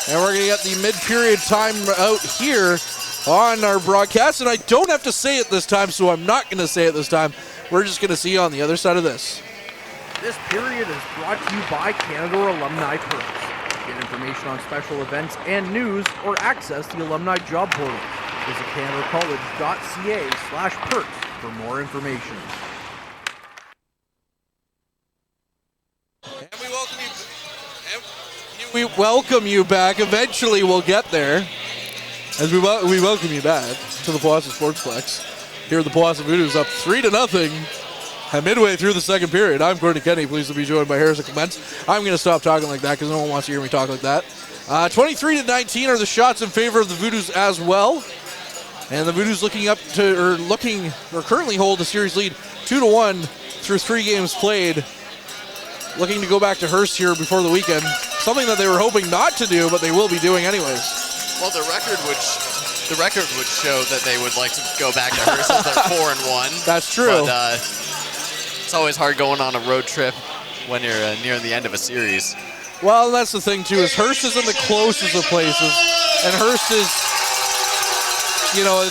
And we're going to get the mid-period time out here on our broadcast, and I don't have to say it this time, so I'm not going to say it this time. We're just going to see you on the other side of this. This period is brought to you by Canada Alumni Perks. Get information on special events and news, or access the Alumni Job Portal. Visit canadacollege.ca/perks for more information. And we welcome you back. Eventually we'll get there. As we welcome you back to the Powassan Sportsplex. Here at the Powassan Voodoos up 3-0 at midway through the second period. I'm Courtney Kenny, pleased to be joined by Harrison Clements. I'm going to stop talking like that because no one wants to hear me talk like that. 23-19 are the shots in favor of the Voodoos as well. And the Voodoos currently hold a series lead 2-1 through 3 games played. Looking to go back to Hearst here before the weekend. Something that they were hoping not to do, but they will be doing anyways. Well, the record would show that they would like to go back to Hearst as they're 4-1. That's true. But it's always hard going on a road trip when you're near the end of a series. Well, that's the thing too, is Hearst isn't the closest of places, and Hearst is,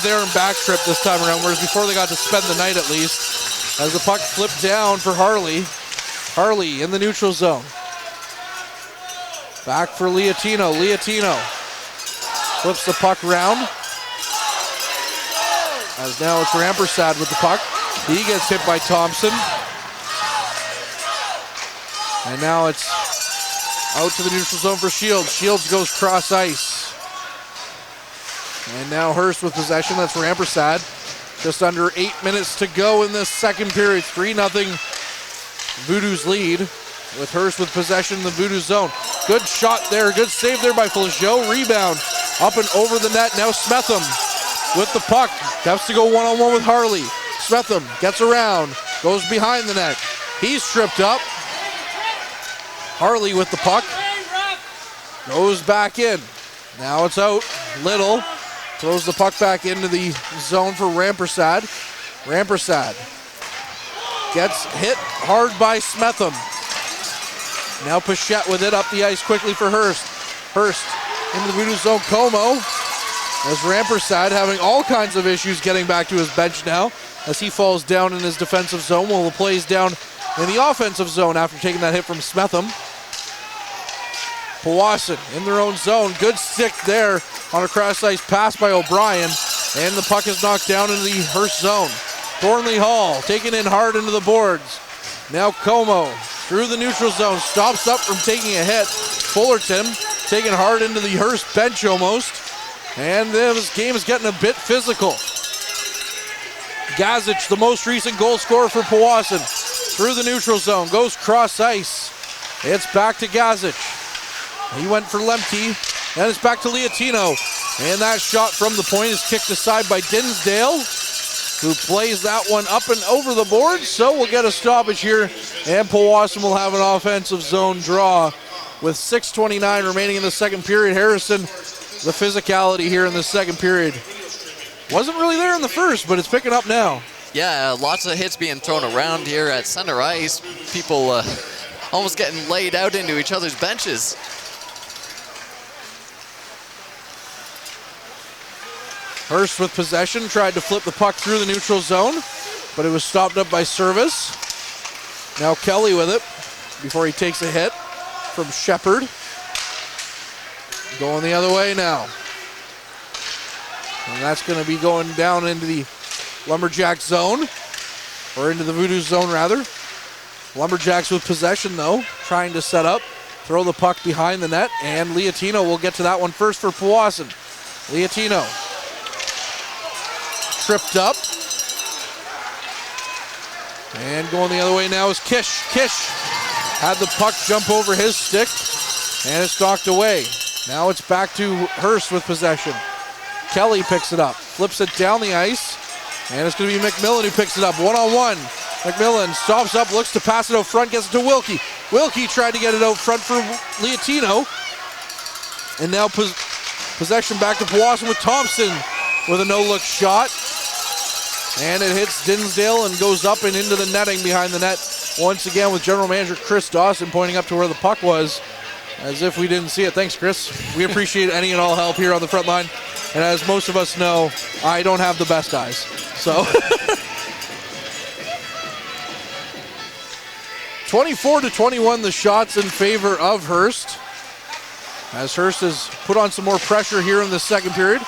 they're in back trip this time around, whereas before they got to spend the night at least. As the puck flipped down for Harley. Harley in the neutral zone. Back for Liatino. Liatino flips the puck round. As now it's Rampersad with the puck. He gets hit by Thompson. And now it's out to the neutral zone for Shields. Shields goes cross ice. And now Hearst with possession. That's Rampersad. Just under 8 minutes to go in this second period. 3-0 Voodoos lead with Hearst with possession in the Voodoos zone. Good shot there. Good save there by Flageau. Rebound up and over the net. Now Smetham with the puck. Has to go one-on-one with Harley. Smetham gets around. Goes behind the net. He's tripped up. Harley with the puck. Goes back in. Now it's out. Little throws the puck back into the zone for Rampersad. Rampersad gets hit hard by Smetham. Now Pichette with it up the ice quickly for Hearst. Hearst into the Voodoos zone. Como as Rampersad having all kinds of issues getting back to his bench now as he falls down in his defensive zone while the play is down in the offensive zone after taking that hit from Smetham. Powassan in their own zone. Good stick there on a cross-ice pass by O'Brien. And the puck is knocked down into the Hearst zone. Thornley Hall taking in hard into the boards. Now Como through the neutral zone. Stops up from taking a hit. Fullerton taking hard into the Hearst bench almost. And this game is getting a bit physical. Gazic, the most recent goal scorer for Powassan, through the neutral zone, goes cross ice. It's back to Gazic. He went for Lemke, and it's back to Liatino. And that shot from the point is kicked aside by Dinsdale, who plays that one up and over the board. So we'll get a stoppage here, and Powassan will have an offensive zone draw with 6:29 remaining in the second period. Harrison, the physicality here in the second period wasn't really there in the first, but it's picking up now. Yeah, lots of hits being thrown around here at center ice. People almost getting laid out into each other's benches. Hearst with possession, tried to flip the puck through the neutral zone, but it was stopped up by Service. Now Kelly with it before he takes a hit from Shepard. Going the other way now. And that's going to be going down into the Lumberjack zone, or into the Voodoos zone rather. Lumberjacks with possession though, trying to set up, throw the puck behind the net, and Liatino will get to that one first for Powassan. Liatino tripped up. And going the other way now is Kish. Kish had the puck jump over his stick, and it's knocked away. Now it's back to Hearst with possession. Kelly picks it up, flips it down the ice, and it's going to be McMillan who picks it up. One-on-one. McMillan stops up, looks to pass it out front, gets it to Wilkie. Wilkie tried to get it out front for Liatino. And now possession back to Powassan with Thompson with a no-look shot. And it hits Dinsdale and goes up and into the netting behind the net. Once again with General Manager Chris Dawson pointing up to where the puck was, as if we didn't see it. Thanks, Chris. We appreciate any and all help here on the front line. And as most of us know, I don't have the best eyes. So 24-21 the shots in favor of Hearst. As Hearst has put on some more pressure here in the second period.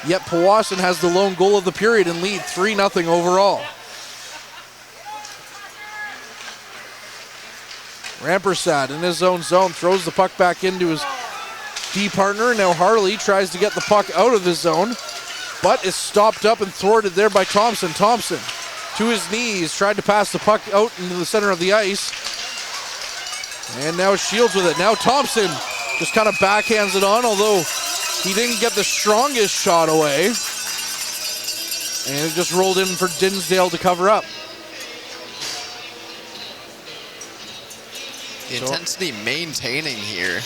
Yet Powassan has the lone goal of the period and lead 3-0 overall. Rampersad in his own zone throws the puck back into his D partner. Now Harley tries to get the puck out of his zone, but is stopped up and thwarted there by Thompson. Thompson to his knees, tried to pass the puck out into the center of the ice. And now Shields with it. Now Thompson just kind of backhands it on, although he didn't get the strongest shot away. And it just rolled in for Dinsdale to cover up. The intensity maintaining here.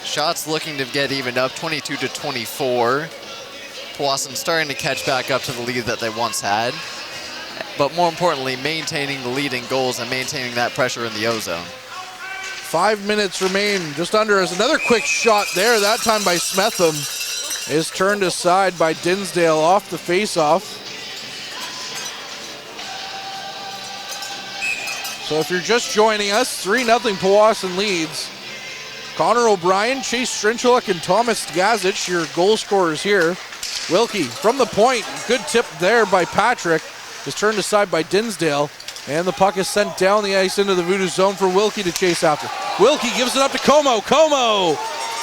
Shots looking to get evened up, 22-24. Powassan starting to catch back up to the lead that they once had. But more importantly, maintaining the lead in goals and maintaining that pressure in the O-zone. 5 minutes remain, just under, as another quick shot there, that time by Smetham, is turned aside by Dinsdale off the face-off. So if you're just joining us, 3-0 Powassan leads. Connor O'Brien, Chase Strinchuluk, and Thomas Gazic, your goal scorers here. Wilkie from the point, good tip there by Patrick, is turned aside by Dinsdale, and the puck is sent down the ice into the Voodoo zone for Wilkie to chase after. Wilkie gives it up to Como. Como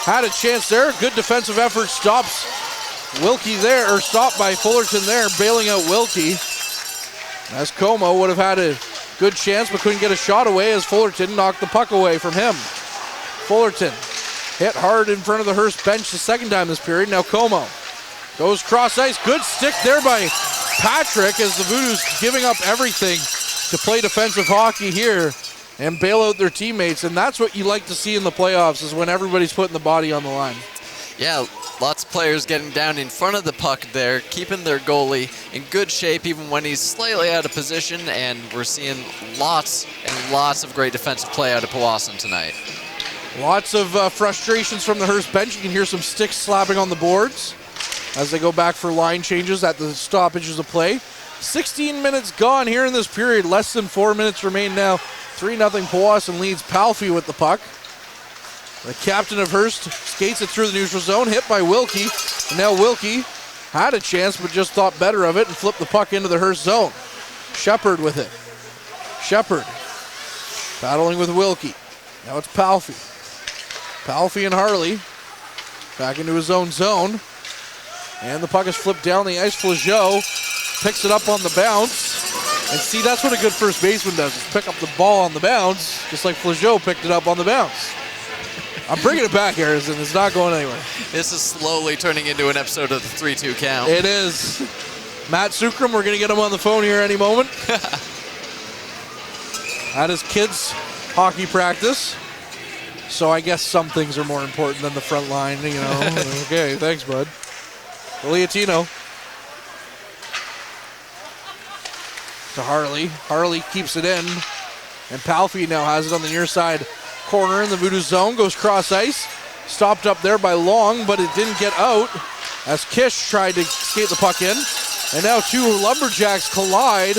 had a chance there, good defensive effort, stops Wilkie there, or stopped by Fullerton there, bailing out Wilkie. As Como would have had a good chance but couldn't get a shot away as Fullerton knocked the puck away from him. Fullerton hit hard in front of the Hearst bench the second time this period. Now Como goes cross ice. Good stick there by Patrick as the Voodoos giving up everything to play defensive hockey here and bail out their teammates. And that's what you like to see in the playoffs, is when everybody's putting the body on the line. Yeah, lots of players getting down in front of the puck there, keeping their goalie in good shape even when he's slightly out of position. And we're seeing lots and lots of great defensive play out of Powassan tonight. Lots of frustrations from the Hearst bench. You can hear some sticks slapping on the boards as they go back for line changes at the stoppages of play. 16 minutes gone here in this period. Less than 4 minutes remain now. 3-0 Powassan leads. Palfy with the puck. The captain of Hearst skates it through the neutral zone, hit by Wilkie. And now Wilkie had a chance but just thought better of it and flipped the puck into the Hearst zone. Shepard with it. Shepard battling with Wilkie. Now it's Palffy. Palffy and Harley back into his own zone. And the puck is flipped down the ice. Flageau picks it up on the bounce. And see, that's what a good first baseman does, is pick up the ball on the bounce, just like Flageau picked it up on the bounce. I'm bringing it back, Harrison. It's not going anywhere. This is slowly turning into an episode of the 3-2 count. It is. Matt Sukram, we're going to get him on the phone here any moment. At his kids' hockey practice. So I guess some things are more important than the front line, you know. Okay, thanks, bud. Liatino to Harley. Harley keeps it in. And Palffy now has it on the near side corner in the Voodoo zone. Goes cross ice. Stopped up there by Long, but it didn't get out as Kish tried to skate the puck in. And now two Lumberjacks collide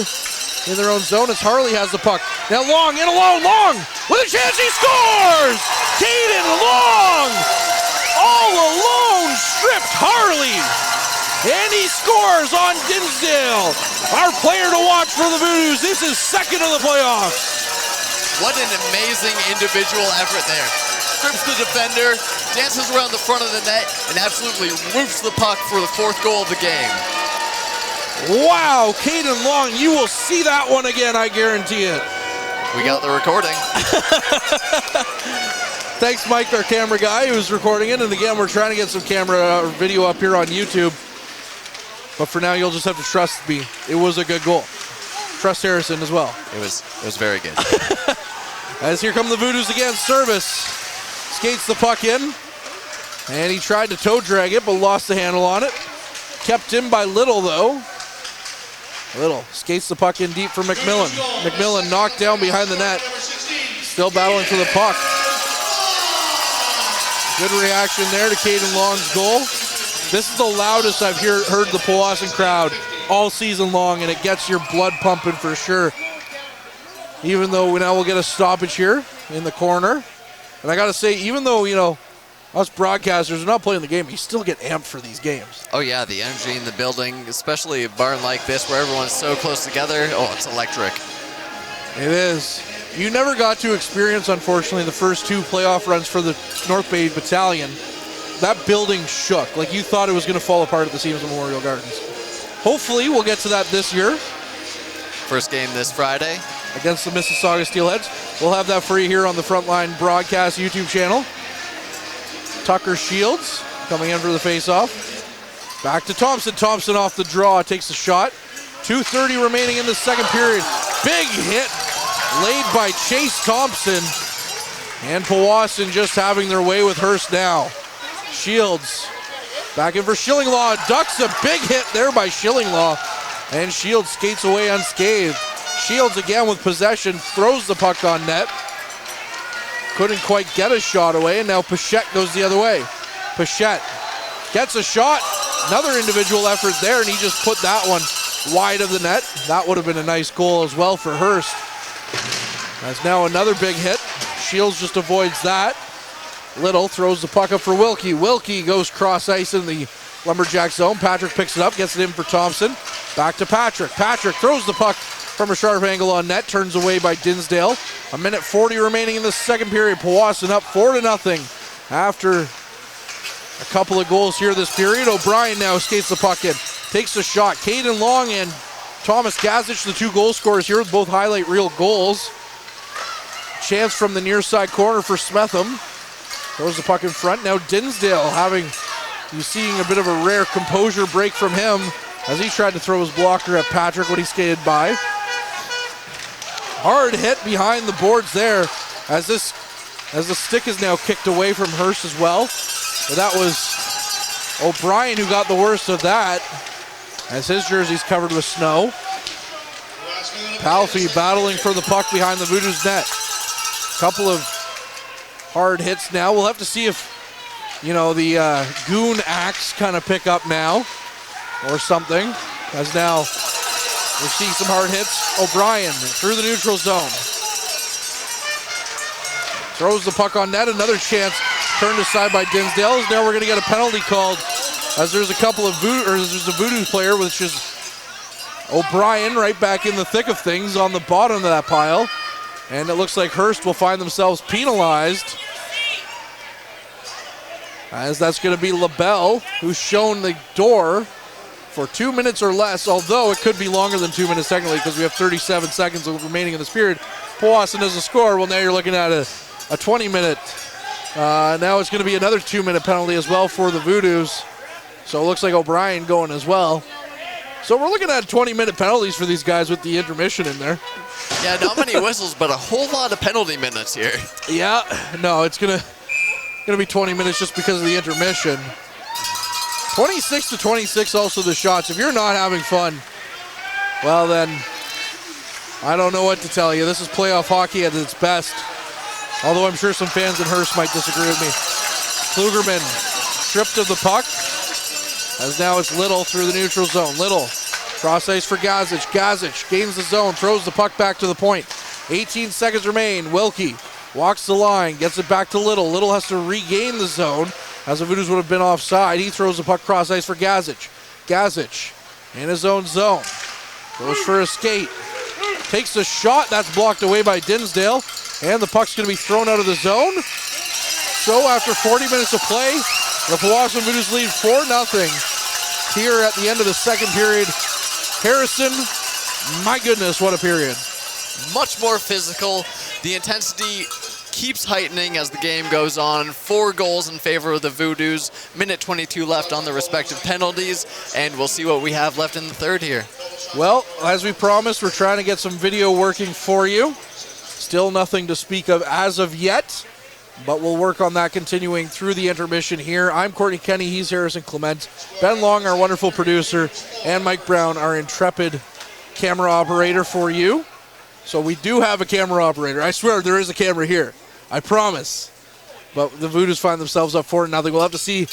in their own zone as Harley has the puck. Now Long in alone. Long with a chance. He scores! Caden Long all alone stripped Harley. And he scores on Dinsdale. Our player to watch for the Voodoos. This is second of the playoffs. What an amazing individual effort there. Strips the defender, dances around the front of the net, and absolutely roofs the puck for the fourth goal of the game. Wow, Caden Long, you will see that one again, I guarantee it. We got the recording. Thanks, Mike, our camera guy, who's recording it. And again, we're trying to get some camera or video up here on YouTube. But for now, you'll just have to trust me. It was a good goal. Trust Harrison as well. It was very good. As here come the Voodoos again. Service skates the puck in. And he tried to toe drag it, but lost the handle on it. Kept in by Little, though. Little skates the puck in deep for McMillan. McMillan knocked down behind the net. Still battling for the puck. Good reaction there to Caden Long's goal. This is the loudest I've heard the Powassan crowd all season long, and it gets your blood pumping for sure. Even though now we'll get a stoppage here in the corner. And I got to say, even though, you know, us broadcasters are not playing the game, you still get amped for these games. Oh yeah, the energy in the building, especially a barn like this where everyone's so close together. Oh, it's electric. It is. You never got to experience, unfortunately, the first two playoff runs for the North Bay Battalion. That building shook. Like you thought it was going to fall apart at the Siemens Memorial Gardens. Hopefully we'll get to that this year. First game this Friday. Against the Mississauga Steelheads. We'll have that for you here on the Frontline Broadcast YouTube channel. Tucker Shields coming in for the faceoff. Back to Thompson. Thompson off the draw, takes a shot. 2:30 remaining in the second period. Big hit laid by Chase Thompson. And Powassan just having their way with Hearst now. Shields back in for Schillinglaw. Ducks a big hit there by Schillinglaw. And Shields skates away unscathed. Shields again with possession, throws the puck on net. Couldn't quite get a shot away, and now Pichette goes the other way. Pichette gets a shot. Another individual effort there, and he just put that one wide of the net. That would have been a nice goal as well for Hearst. That's now another big hit. Shields just avoids that. Little throws the puck up for Wilkie. Wilkie goes cross ice in the Lumberjack zone. Patrick picks it up, gets it in for Thompson. Back to Patrick. Patrick throws the puck from a sharp angle on net, turns away by Dinsdale. 1:40 remaining in the second period. Powassan up 4-0 after a couple of goals here this period. O'Brien now skates the puck in, takes a shot. Caden Long and Thomas Gazich, the two goal scorers here, with both highlight reel goals. Chance from the near side corner for Smetham. Throws the puck in front. Now Dinsdale seeing a bit of a rare composure break from him as he tried to throw his blocker at Patrick when he skated by. Hard hit behind the boards there as the stick is now kicked away from Hearst as well. But that was O'Brien who got the worst of that as his jersey's covered with snow. Palffy battling for the puck behind the Voodoos net. Couple of hard hits now. We'll have to see if, you know, the goon axe kind of pick up now or something. As now we're seeing some hard hits. O'Brien through the neutral zone. Throws the puck on net. Another chance turned aside by Dinsdale. Now we're going to get a penalty called as there's a couple of there's a Voodoo player, which is O'Brien right back in the thick of things on the bottom of that pile. And it looks like Hearst will find themselves penalized, as that's going to be LaBelle, who's shown the door for 2 minutes or less, although it could be longer than 2 minutes technically because we have 37 seconds remaining in this period. Powassan doesn't score. Well, now you're looking at a 20-minute. Now it's going to be another 2-minute penalty as well for the Voodoos. So it looks like O'Brien going as well. So we're looking at 20-minute penalties for these guys with the intermission in there. Yeah, not many whistles, but a whole lot of penalty minutes here. Yeah, no, it's gonna be 20 minutes just because of the intermission. 26-26 also the shots. If you're not having fun, well then, I don't know what to tell you. This is playoff hockey at its best. Although I'm sure some fans in Hearst might disagree with me. Klugerman stripped of the puck, as now it's Little through the neutral zone. Little, cross ice for Gazic. Gazic gains the zone, throws the puck back to the point. 18 seconds remain. Wilkie walks the line, gets it back to Little. Little has to regain the zone, as the Voodoos would have been offside. He throws the puck cross ice for Gazic. Gazic in his own zone. Goes for a skate. Takes a shot. That's blocked away by Dinsdale. And the puck's going to be thrown out of the zone. So after 40 minutes of play, the Powassan Voodoos lead 4-0 here at the end of the second period. Harrison, my goodness, what a period. Much more physical. The intensity keeps heightening as the game goes on. 4 goals in favor of the Voodoos. Minute 22 left on the respective penalties, and we'll see what we have left in the third here. Well, as we promised, we're trying to get some video working for you. Still nothing to speak of as of yet, but we'll work on that continuing through the intermission here. I'm Courtney Kenny, he's Harrison Clement. Ben Long, our wonderful producer, and Mike Brown, our intrepid camera operator for you. So we do have a camera operator. I swear there is a camera here. I promise. But the Voodoos find themselves up 4-0. We'll have to see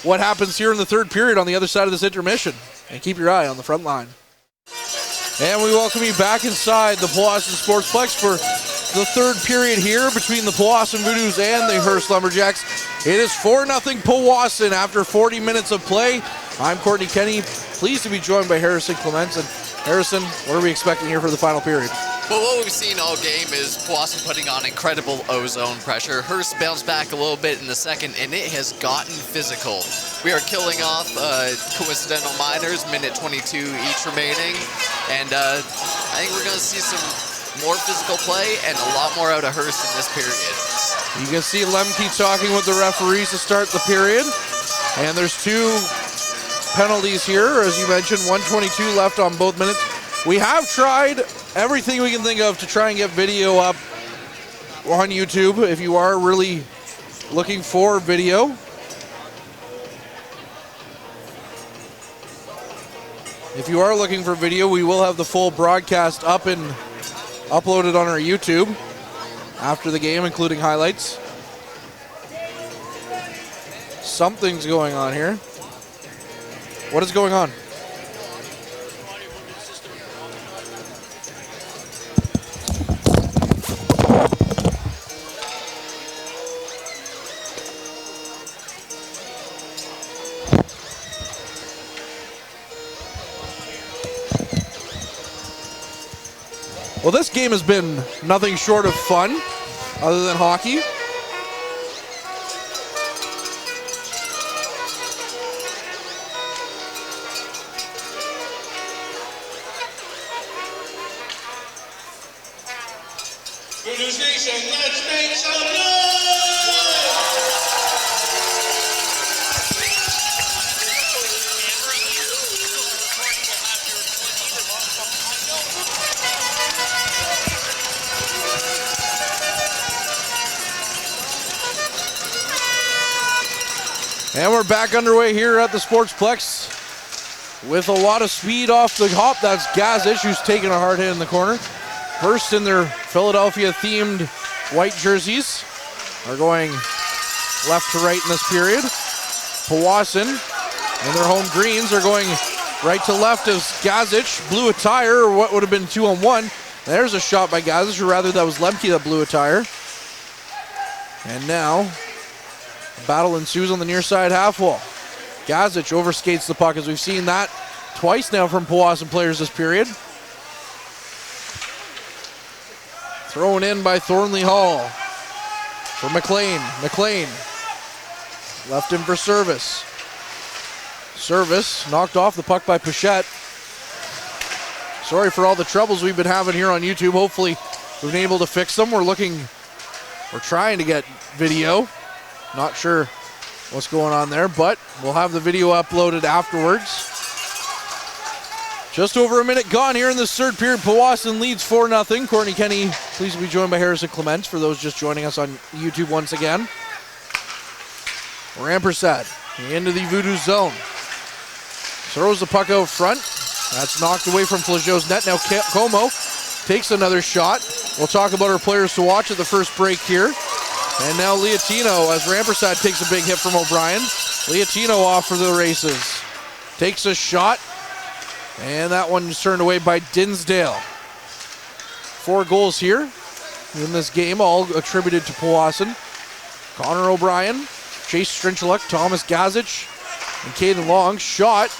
what happens here in the third period on the other side of this intermission. And keep your eye on the front line. And we welcome you back inside the Powassan Sportsplex for the third period here between the Powassan Voodoos and the Hearst Lumberjacks. It is 4-0 Powassan after 40 minutes of play. I'm Courtney Kenny, pleased to be joined by Harrison Clements. And Harrison, what are we expecting here for the final period? Well, what we've seen all game is Powassan putting on incredible O-zone pressure. Hearst bounced back a little bit in the second, and it has gotten physical. We are killing off coincidental minors, minute 22 each remaining, and I think we're going to see some more physical play and a lot more out of Hearst in this period. You can see Lemke talking with the referees to start the period, and there's 2 penalties here, as you mentioned, 1:22 left on both minutes. We have tried everything we can think of to try and get video up on YouTube if you are really looking for video. If you are looking for video, we will have the full broadcast up and uploaded on our YouTube after the game, including highlights. Something's going on here. What is going on? Well, this game has been nothing short of fun, other than hockey. Voodoos Nation, let's make some noise! And we're back underway here at the Sportsplex with a lot of speed off the hop. That's Gazic, who's taking a hard hit in the corner. Hearst in their Philadelphia-themed white jerseys are going left to right in this period. Powassan in their home greens are going right to left as Gazic blew a tire, or what would have been 2-on-1. There's a shot by Gazic, or rather that was Lemke that blew a tire. And now Battle ensues on the near side half wall. Gazic overskates the puck, as we've seen that twice now from Powassan players this period. Thrown in by Thornley Hall for McLean. McLean left him for Service. Service knocked off the puck by Pichette. Sorry for all the troubles we've been having here on YouTube. Hopefully we've been able to fix them. We're trying to get video. Not sure what's going on there, but we'll have the video uploaded afterwards. Just over a minute gone here in this third period. Powassan leads 4-0. Courtney Kenny, pleased to be joined by Harrison Clements for those just joining us on YouTube once again. Rampersad into the Voodoo zone. Throws the puck out front. That's knocked away from Flageau's net. Now Como takes another shot. We'll talk about our players to watch at the first break here. And now Leotino, as Rampersad takes a big hit from O'Brien. Leotino off for the races. Takes a shot. And that one is turned away by Dinsdale. 4 goals here in this game, all attributed to Powassan. Connor O'Brien, Chase Strinchaluk, Thomas Gazic, and Caden Long. Shot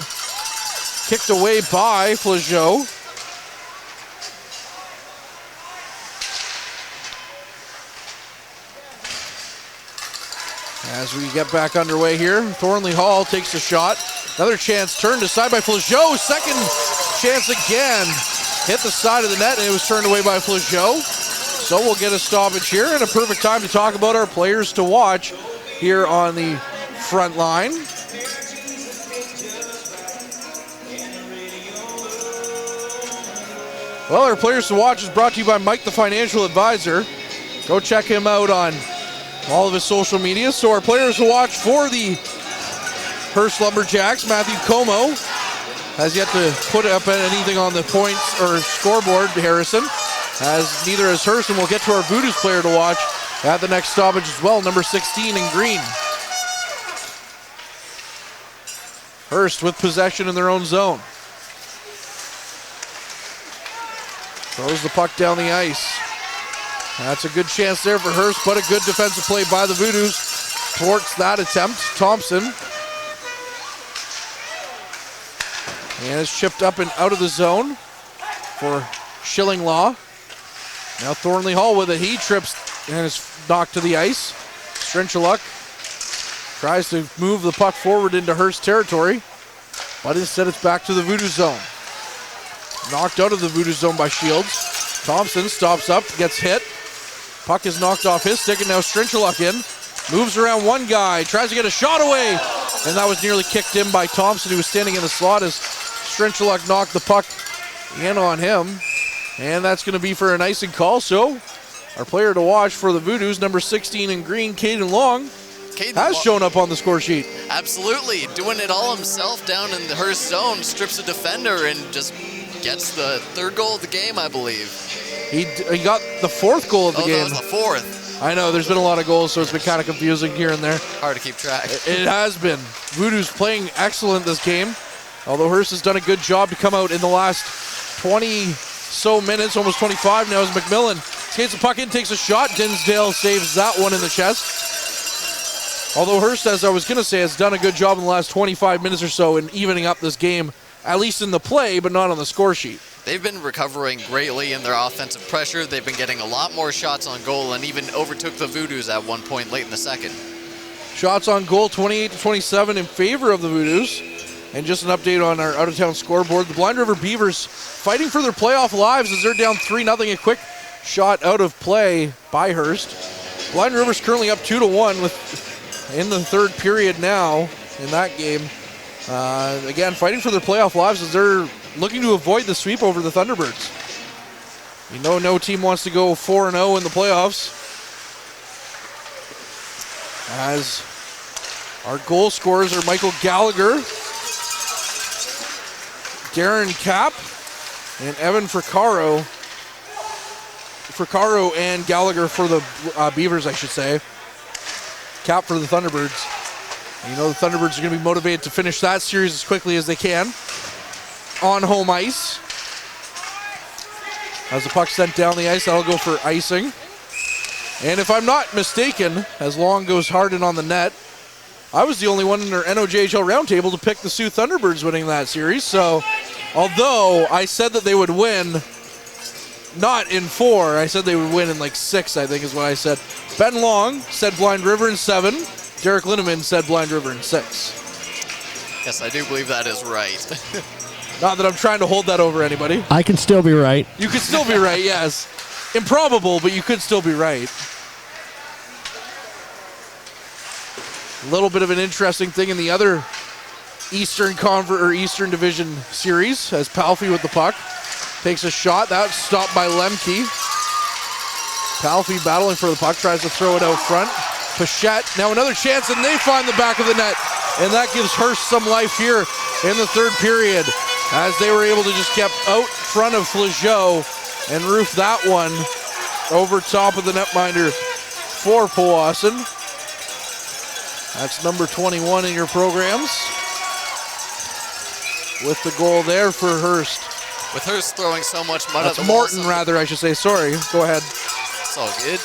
kicked away by Flageau. As we get back underway here, Thornley Hall takes a shot. Another chance turned aside by Flageau. Second chance again. Hit the side of the net and it was turned away by Flageau. So we'll get a stoppage here and a perfect time to talk about our players to watch here on the front line. Well, our players to watch is brought to you by Mike, the financial advisor. Go check him out on all of his social media. So our players to watch for the Hearst Lumberjacks, Matthew Como has yet to put up anything on the points or scoreboard, Harrison, as neither has Hearst, and we'll get to our Voodoos player to watch at the next stoppage as well, number 16 in green. Hearst with possession in their own zone. Throws the puck down the ice. That's a good chance there for Hearst, but a good defensive play by the Voodoos thwarts that attempt. Thompson. And it's chipped up and out of the zone for Schillinglaw. Now Thornley Hall with it. He trips and is knocked to the ice. Strinchaluk tries to move the puck forward into Hearst territory, but instead it's back to the Voodoo zone. Knocked out of the Voodoo zone by Shields. Thompson stops up, gets hit. Puck is knocked off his stick, and now Strinchaluk in. Moves around one guy, tries to get a shot away, and that was nearly kicked in by Thompson, who was standing in the slot as Strinchaluk knocked the puck in on him. And that's going to be for an icing call. So our player to watch for the Voodoos, number 16 in green, Caden Long, has shown up on the score sheet. Absolutely, doing it all himself down in the Hearst zone, strips a defender and just gets the 3rd goal of the game, I believe. He got the 4th goal of the game. That was the 4th. I know, there's been a lot of goals, so it's been kind of confusing here and there. Hard to keep track. It has been. Voodoo's playing excellent this game, although Hearst has done a good job to come out in the last 20 so minutes, almost 25 now, as McMillan skates the puck in, takes a shot. Dinsdale saves that one in the chest. Although Hearst, as I was going to say, has done a good job in the last 25 minutes or so in evening up this game, at least in the play, but not on the score sheet. They've been recovering greatly in their offensive pressure. They've been getting a lot more shots on goal and even overtook the Voodoos at one point late in the second. Shots on goal, 28-27 in favor of the Voodoos. And just an update on our out-of-town scoreboard. The Blind River Beavers fighting for their playoff lives as they're down 3-0. A quick shot out of play by Hearst. Blind River's currently up 2-1 with in the 3rd period now in that game. Again, fighting for their playoff lives as they're looking to avoid the sweep over the Thunderbirds. You know, no team wants to go 4-0 in the playoffs. As our goal scorers are Michael Gallagher, Darren Kapp, and Evan Fricaro. Fricaro and Gallagher for the Beavers, I should say. Kapp for the Thunderbirds. And you know the Thunderbirds are going to be motivated to finish that series as quickly as they can on home ice. As the puck sent down the ice, that'll go for icing. And if I'm not mistaken, as Long goes hard in on the net, I was the only one in our NOJHL roundtable to pick the Sioux Thunderbirds winning that series. So, although I said that they would win, not in 4, I said they would win in like 6, I think is what I said. Ben Long said Blind River in 7. Derek Linneman said Blind River in 6. Yes, I do believe that is right. Not that I'm trying to hold that over anybody. I can still be right. You could still be right, yes. Improbable, but you could still be right. A little bit of an interesting thing in the other Eastern Division series as Palffy with the puck takes a shot. That's stopped by Lemke. Palffy battling for the puck, tries to throw it out front. Pichette, now another chance, and they find the back of the net. And that gives Hearst some life here in the third period as they were able to just get out front of Flageau and roof that one over top of the netminder for Powassan. That's number 21 in your programs. With the goal there for Hearst. With Hearst throwing so much mud at the Morton, wall. rather, I should say. Sorry, go ahead. It's all good.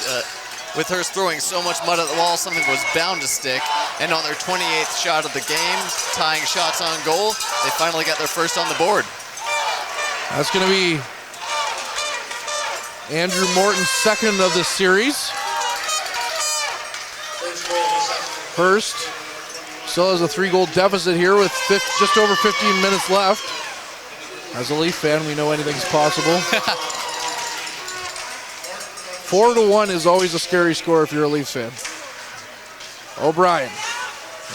With Hearst throwing so much mud at the wall, something was bound to stick. And on their 28th shot of the game, tying shots on goal, they finally got their first on the board. That's going to be Andrew Morton's second of this series. Hearst still has a 3-goal deficit here with just over 15 minutes left. As a Leaf fan, we know anything's possible. 4-1 is always a scary score if you're a Leafs fan. O'Brien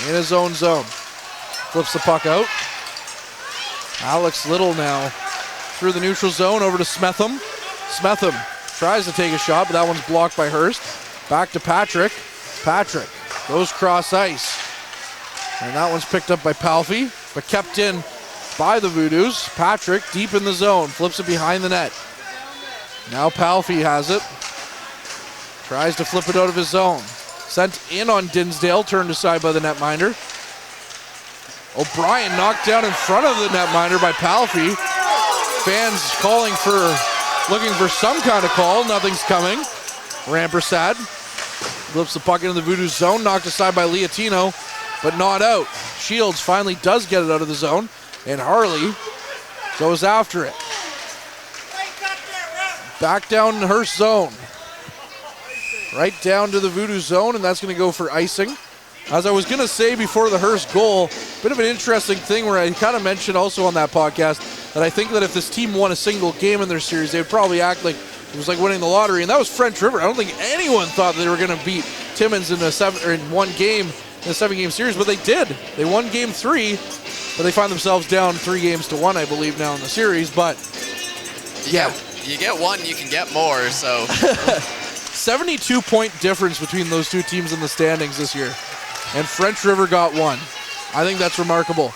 in his own zone. Flips the puck out. Alex Little now through the neutral zone over to Smetham. Smetham tries to take a shot, but that one's blocked by Hearst. Back to Patrick. Patrick goes cross ice. And that one's picked up by Palffy, but kept in by the Voodoos. Patrick deep in the zone, flips it behind the net. Now Palffy has it. Tries to flip it out of his zone. Sent in on Dinsdale, turned aside by the netminder. O'Brien knocked down in front of the netminder by Palffy. Fans looking for some kind of call. Nothing's coming. Rampersad flips the puck into the Voodoos zone, knocked aside by Liatino, but not out. Shields finally does get it out of the zone, and Harley goes after it. Back down in Hearst zone. Right down to the Voodoo zone, and that's going to go for icing. As I was going to say before the Hearst goal, bit of an interesting thing where I kind of mentioned also on that podcast that I think that if this team won a single game in their series, they would probably act like it was like winning the lottery, and that was French River. I don't think anyone thought they were going to beat Timmins in one game in a 7-game series, but they did. They won game 3, but they find themselves down 3-1, I believe, now in the series. But yeah, you get one, you can get more. So 72-point difference between those two teams in the standings this year, and French River got one. I think that's remarkable.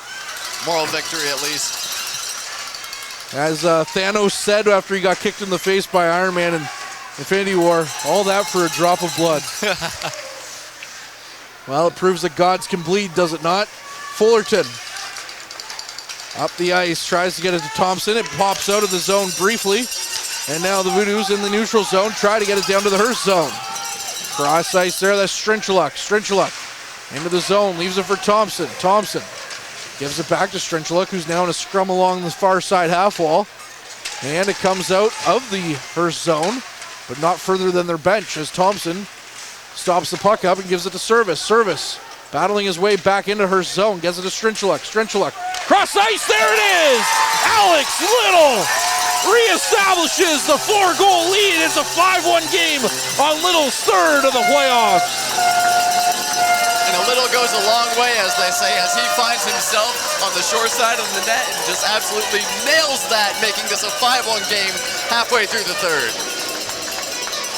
Moral victory, at least. As Thanos said after he got kicked in the face by Iron Man in Infinity War, all that for a drop of blood. Well, it proves that gods can bleed, does it not? Fullerton up the ice, tries to get it to Thompson. It pops out of the zone briefly. And now the Voodoos in the neutral zone try to get it down to the Hearst zone. Cross ice there, that's Strinchuluk. Strinchuluk into the zone, leaves it for Thompson. Thompson gives it back to Strinchuluk, who's now in a scrum along the far side half wall. And it comes out of the Hearst zone, but not further than their bench as Thompson stops the puck up and gives it to Service. Service battling his way back into Hearst zone, gets it to Strinchuluk. Strinchuluk, cross ice, there it is! Alex Little reestablishes the 4-goal lead. It's a 5-1 game on Little's third of the playoffs. And a little goes a long way, as they say, as he finds himself on the short side of the net and just absolutely nails that, making this a 5-1 game halfway through the third.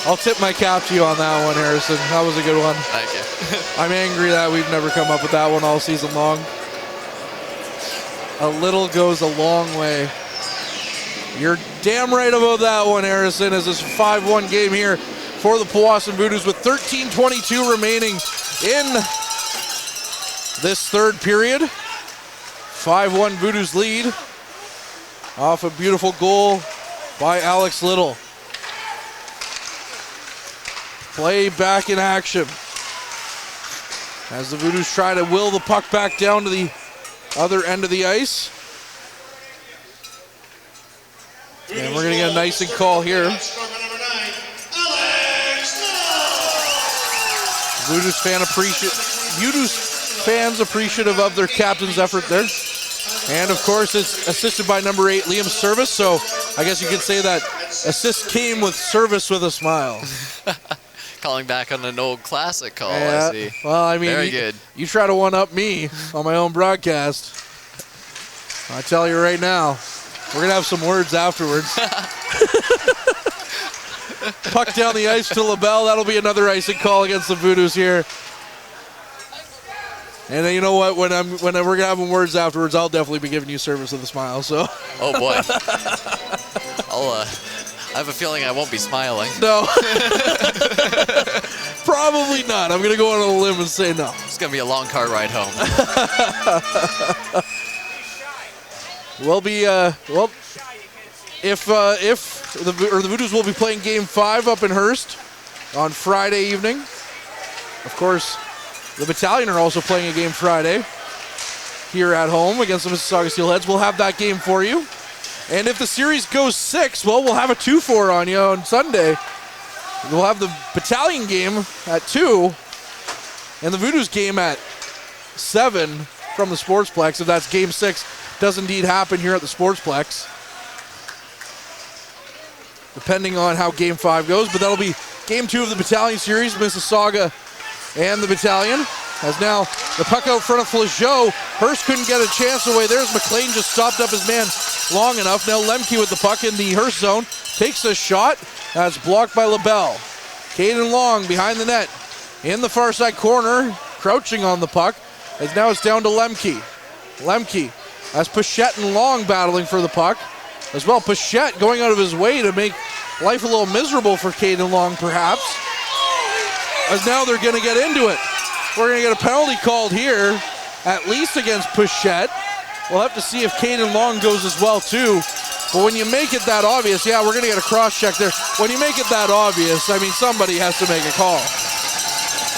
I'll tip my cap to you on that one, Harrison. That was a good one. Thank you. I'm angry that we've never come up with that one all season long. A little goes a long way. You're damn right about that one, Harrison, as it's a 5-1 game here for the Powassan Voodoos with 13:22 remaining in this third period. 5-1 Voodoos lead off a beautiful goal by Alex Little. Play back in action. as the Voodoos try to will the puck back down to the other end of the ice. And we're going to get an icing call here. Voodoos fans appreciative of their captain's effort there. And of course, it's assisted by number 8, Liam Service. So I guess you could say that assist came with service with a smile. Calling back on an old classic call, I see. Well, I mean, very good. You try to one-up me on my own broadcast. I tell you right now, we're going to have some words afterwards. Puck down the ice to LaBelle. That'll be another icing call against the Voodoos here. And then you know what? When we're going to have words afterwards, I'll definitely be giving you service with a smile. So. Oh, boy. I have a feeling I won't be smiling. No. Probably not. I'm going to go on a limb and say no. It's going to be a long car ride home. We'll be, if the Voodoos will be playing Game 5 up in Hearst on Friday evening. Of course, the Battalion are also playing a game Friday here at home against the Mississauga Steelheads. We'll have that game for you. And if the series goes 6, well, we'll have a 2-4 on you on Sunday. We'll have the Battalion game at 2 and the Voodoos game at 7 from the Sportsplex. If that's Game 6 does indeed happen here at the Sportsplex, depending on how Game 5 goes. But that'll be Game 2 of the Battalion series, Mississauga and the Battalion. As now the puck out front of Flageau. Hearst couldn't get a chance away. There's McLean, just stopped up his man long enough. Now Lemke with the puck in the Hearst zone. Takes a shot. That's blocked by LaBelle. Caden Long behind the net. In the far side corner, crouching on the puck. As now it's down to Lemke. Lemke as Pichette and Long battling for the puck. As well, Pichette going out of his way to make life a little miserable for Caden Long, perhaps. As now they're going to get into it. We're going to get a penalty called here, at least against Pichette. We'll have to see if Caden Long goes as well, too. But when you make it that obvious, yeah, we're going to get a cross-check there. When you make it that obvious, I mean, somebody has to make a call.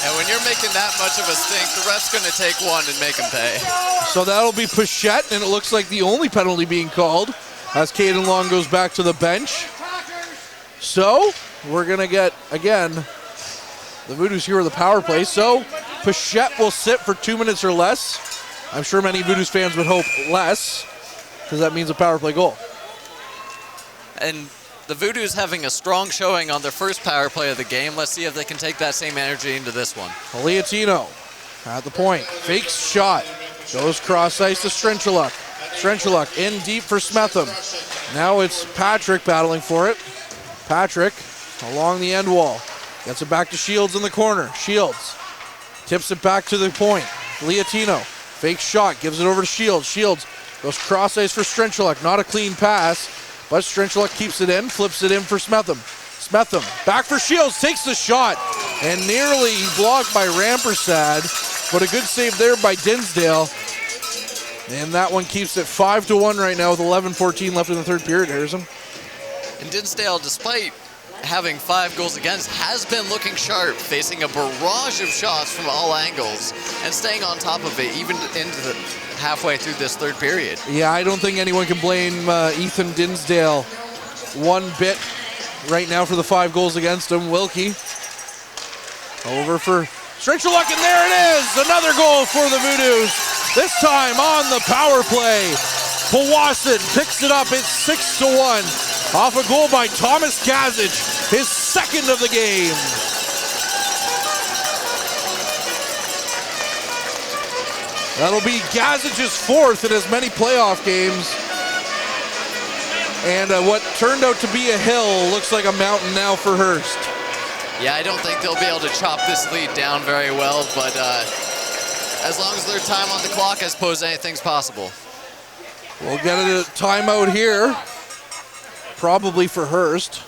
And when you're making that much of a stink, the ref's going to take one and make him pay. So that'll be Pichette, and it looks like the only penalty being called as Caden Long goes back to the bench. So we're going to get, again, the Voodoos here with the power play. So Pichette will sit for 2 minutes or less. I'm sure many Voodoos fans would hope less, because that means a power play goal. And the Voodoos having a strong showing on their first power play of the game. Let's see if they can take that same energy into this one. Liatino at the point. Fakes shot. Goes cross ice to Strenchuluk. Strenchuluk in deep for Smetham. Now it's Patrick battling for it. Patrick along the end wall. Gets it back to Shields in the corner. Shields tips it back to the point. Liatino. Fake shot. Gives it over to Shields. Shields goes cross ice for Strenchuluk. Not a clean pass. But Strenchuluk keeps it in, flips it in for Smetham. Smetham back for Shields, takes the shot, and nearly blocked by Rampersad, but a good save there by Dinsdale. And that one keeps it 5-1 right now with 11:14 left in the third period, Harrison. And Dinsdale, despite having 5 goals against, has been looking sharp, facing a barrage of shots from all angles and staying on top of it even into the halfway through this third period. Yeah, I don't think anyone can blame Ethan Dinsdale one bit right now for the 5 goals against him. Wilkie over for Strenchuluk, and there it is! Another goal for the Voodoos. This time on the power play. Powassan picks it up. It's 6-1 off a goal by Thomas Gazic, his second of the game. That'll be Gazic's 4th in as many playoff games. And what turned out to be a hill looks like a mountain now for Hearst. Yeah, I don't think they'll be able to chop this lead down very well, but as long as there's time on the clock, I suppose anything's possible. We'll get a timeout here, probably for Hearst.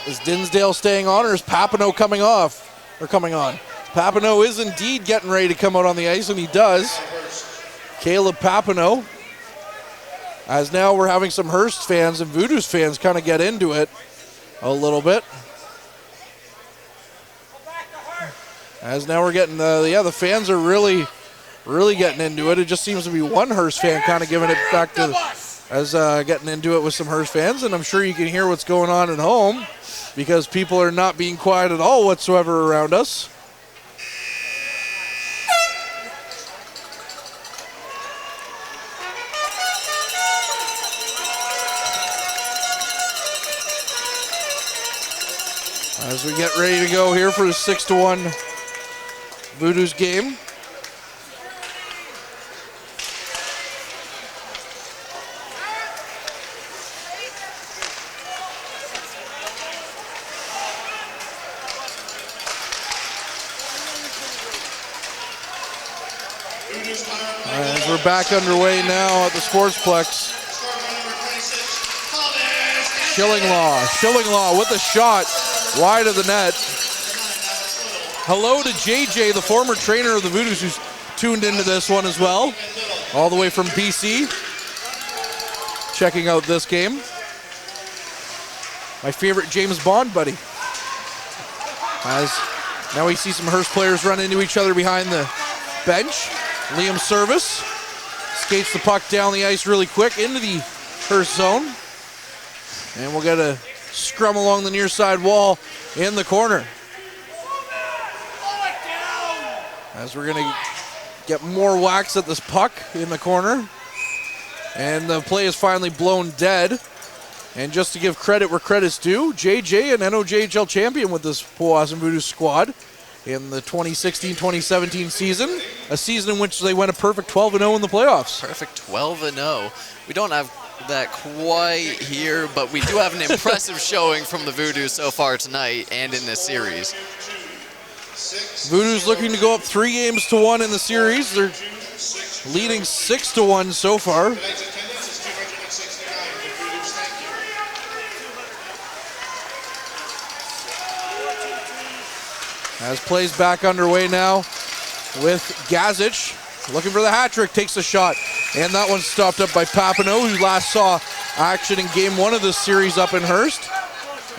Is Dinsdale staying on, or is Papineau coming off? Or coming on? Papineau is indeed getting ready to come out on the ice, and he does. Caleb Papineau. As now we're having some Hearst fans and Voodoos fans kind of get into it a little bit. As now we're getting the fans are really getting into it. It just seems to be one Hearst fan kind of giving it back to getting into it with some Hearst fans, and I'm sure you can hear what's going on at home because people are not being quiet at all whatsoever around us. As we get ready to go here for the 6-1 Voodoos game. As we're back underway now at the Sportsplex. Schillinglaw with a shot wide of the net. Hello to JJ, the former trainer of the Voodoos, who's tuned into this one as well, all the way from BC, checking out this game. My favorite James Bond buddy. As now we see some Hearst players run into each other behind the bench. Liam Service skates the puck down the ice really quick into the Hearst zone. And we'll get a scrum along the near side wall in the corner. As we're going to get more whacks at this puck in the corner. And the play is finally blown dead. And just to give credit where credit's due, JJ, an NOJHL champion with this Powassan Voodoos squad in the 2016-2017 season, a season in which they went a perfect 12-0 in the playoffs. Perfect 12-0. We don't have that quite here, but we do have an impressive showing from the Voodoos so far tonight and in this series. Voodoos looking to go up 3-1 in the series. They're leading 6-1 so far. As plays back underway now with Gazic looking for the hat trick, takes a shot, and that one's stopped up by Papineau, who last saw action in game 1 of this series up in Hearst.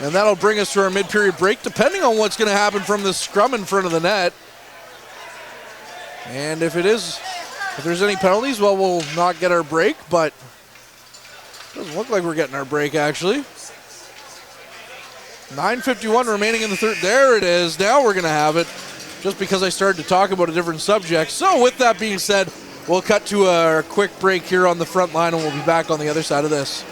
And that'll bring us to our mid-period break, depending on what's going to happen from this scrum in front of the net. And if there's any penalties, well, we'll not get our break, but it doesn't look like we're getting our break, actually. 9:51 remaining in the third. There it is. Now we're going to have it, just because I started to talk about a different subject. So with that being said, we'll cut to a quick break here on the front line, and we'll be back on the other side of this.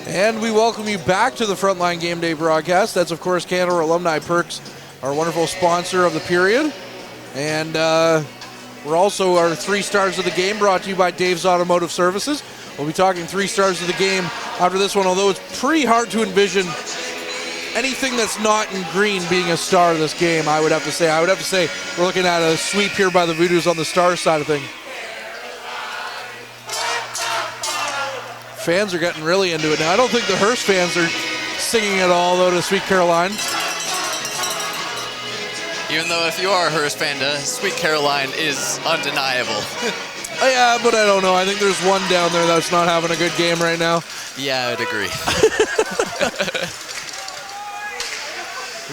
And we welcome you back to the Frontline Game Day broadcast. That's, of course, Canada Alumni Perks, our wonderful sponsor of the period. And we're also our 3 stars of the game, brought to you by Dave's Automotive Services. We'll be talking 3 stars of the game after this one, although it's pretty hard to envision anything that's not in green being a star of this game, I would have to say. I would have to say we're looking at a sweep here by the Voodoos on the star side of things. Fans are getting really into it now. I don't think the Hearst fans are singing at all, though, to Sweet Caroline. Even though if you are a Hearst fan, Sweet Caroline is undeniable. Yeah, but I don't know. I think there's one down there that's not having a good game right now. Yeah, I'd agree.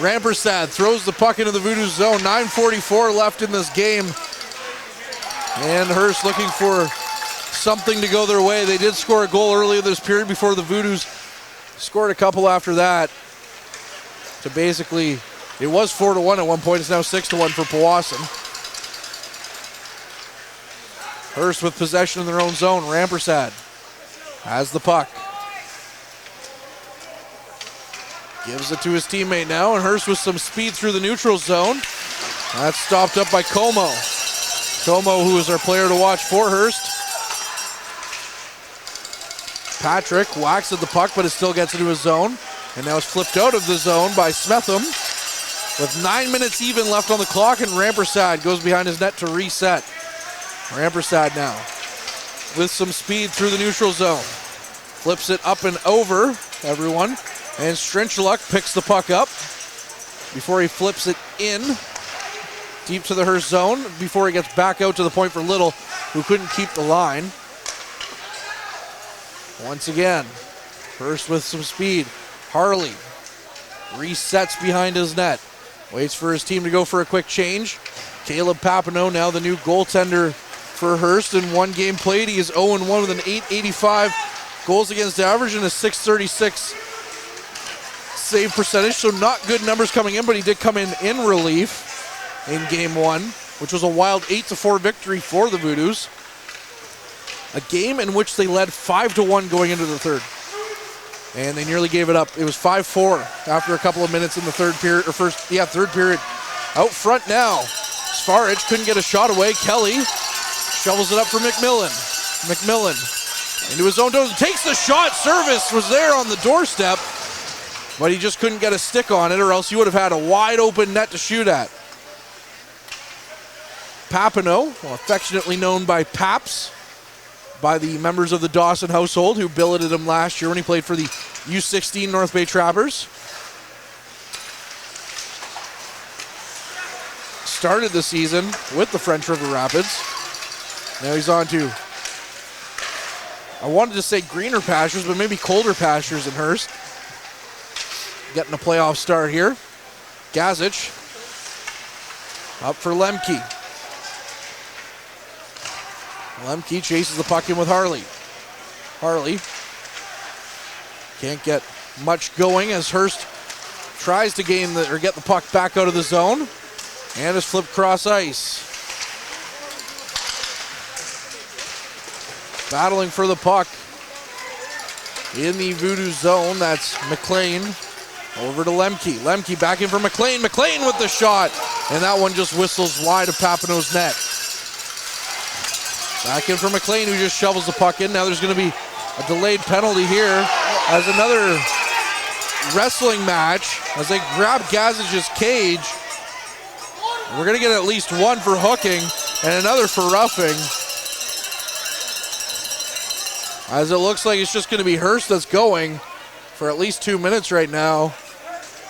Rampersad throws the puck into the Voodoos zone. 9:44 left in this game. And Hearst looking for something to go their way. They did score a goal earlier this period before the Voodoos scored a couple after that. To basically, it was 4-1 at one point. It's now 6-1 for Powassan. Hearst with possession in their own zone. Rampersad has the puck. Gives it to his teammate now, and Hearst with some speed through the neutral zone. That's stopped up by Como. Como, who is our player to watch for Hearst. Patrick whacks at the puck, but it still gets into his zone. And now it's flipped out of the zone by Smetham. With 9 minutes even left on the clock, and Rampersad goes behind his net to reset. Rampersad now with some speed through the neutral zone. Flips it up and over everyone. And Strenchluck picks the puck up before he flips it in deep to the Hearst zone before he gets back out to the point for Little, who couldn't keep the line. Once again, Hearst with some speed. Harley resets behind his net. Waits for his team to go for a quick change. Caleb Papineau now the new goaltender for Hearst. In one game played, he is 0-1 with an .885 goals against average and a .636 save percentage. So not good numbers coming in, but he did come in relief in game one, which was a wild 8-4 victory for the Voodoos. A game in which they led 5-1 going into the third. And they nearly gave it up. It was 5-4 after a couple of minutes in the third period, third period. Out front now. Svarich couldn't get a shot away. Kelly shovels it up for McMillan. McMillan into his own toes, takes the shot. Service was there on the doorstep, but he just couldn't get a stick on it, or else he would have had a wide open net to shoot at. Papineau, affectionately known by Paps, by the members of the Dawson household who billeted him last year when he played for the U16 North Bay Trappers. Started the season with the French River Rapids. Now he's on to, I wanted to say greener pastures, but maybe colder pastures in Hearst. Getting a playoff start here. Gazic up for Lemke. Lemke chases the puck in with Harley. Harley can't get much going as Hearst tries to get the puck back out of the zone, and is flipped cross ice. Battling for the puck in the Voodoo zone. That's McLean over to Lemke. Lemke back in for McLean. McLean with the shot, and that one just whistles wide of Papineau's net. Back in for McLean, who just shovels the puck in. Now there's going to be a delayed penalty here as another wrestling match as they grab Gazic's cage. We're going to get at least one for hooking and another for roughing, as it looks like it's just going to be Hearst that's going for at least 2 minutes right now.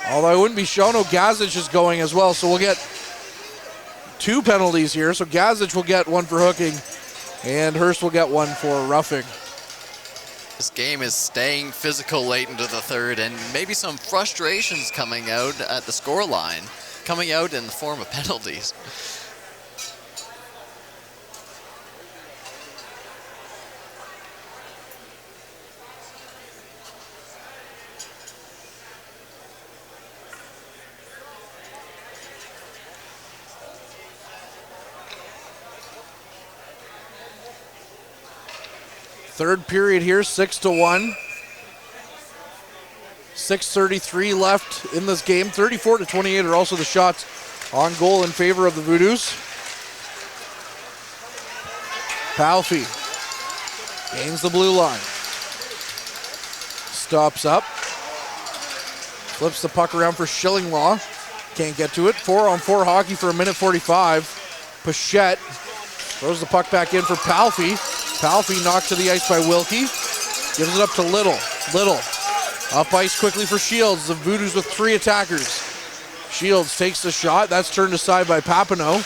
Although I wouldn't be shown, Gazic is going as well, so we'll get 2 penalties here. So Gazic will get one for hooking, and Hearst will get one for roughing. This game is staying physical late into the third, and maybe some frustrations coming out at the score line, coming out in the form of penalties. Third period here, 6-1. 6:33 left in this game. 34-28 are also the shots on goal in favor of the Voodoos. Palfy gains the blue line. Stops up. Flips the puck around for Schillinglaw. Can't get to it. 4-on-4 hockey for 1:45. Pichette throws the puck back in for Palfy. Palfy knocked to the ice by Wilkie. Gives it up to Little. Little up ice quickly for Shields. The Voodoos with 3 attackers. Shields takes the shot. That's turned aside by Papineau.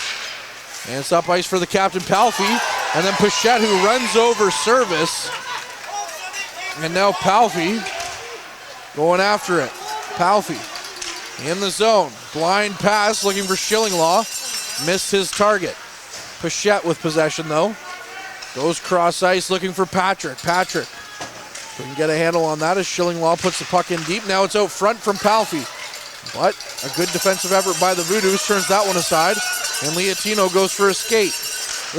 And it's up ice for the captain, Palfy. And then Pichette, who runs over Service. And now Palfy going after it. Palfy in the zone. Blind pass looking for Schillinglaw. Missed his target. Pichette with possession though. Goes cross ice looking for Patrick. Patrick couldn't get a handle on that as Schillinglaw puts the puck in deep. Now it's out front from Palfy. But a good defensive effort by the Voodoos turns that one aside. And Liatino goes for a skate.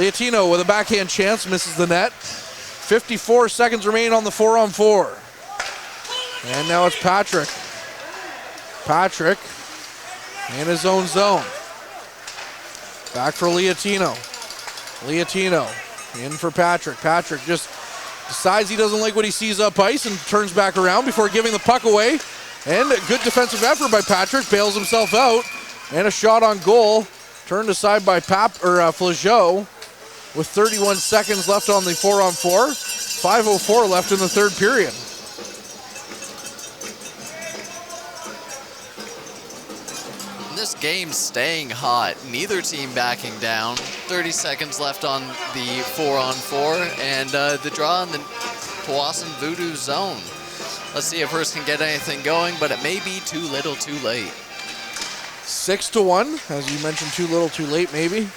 Liatino with a backhand chance, misses the net. 54 seconds remain on the 4-on-4. And now it's Patrick. Patrick in his own zone. Back for Liatino. Liatino in for Patrick. Patrick just decides he doesn't like what he sees up ice and turns back around before giving the puck away. And a good defensive effort by Patrick, bails himself out. And a shot on goal turned aside by Flageau with 31 seconds left on the 4-on-4. 5:04 left in the third period. This game's staying hot. Neither team backing down. 30 seconds left on the 4-on-4, and the draw in the Powassan Voodoos zone. Let's see if Hearst can get anything going, but it may be too little too late. 6-1, as you mentioned, too little, too late, maybe.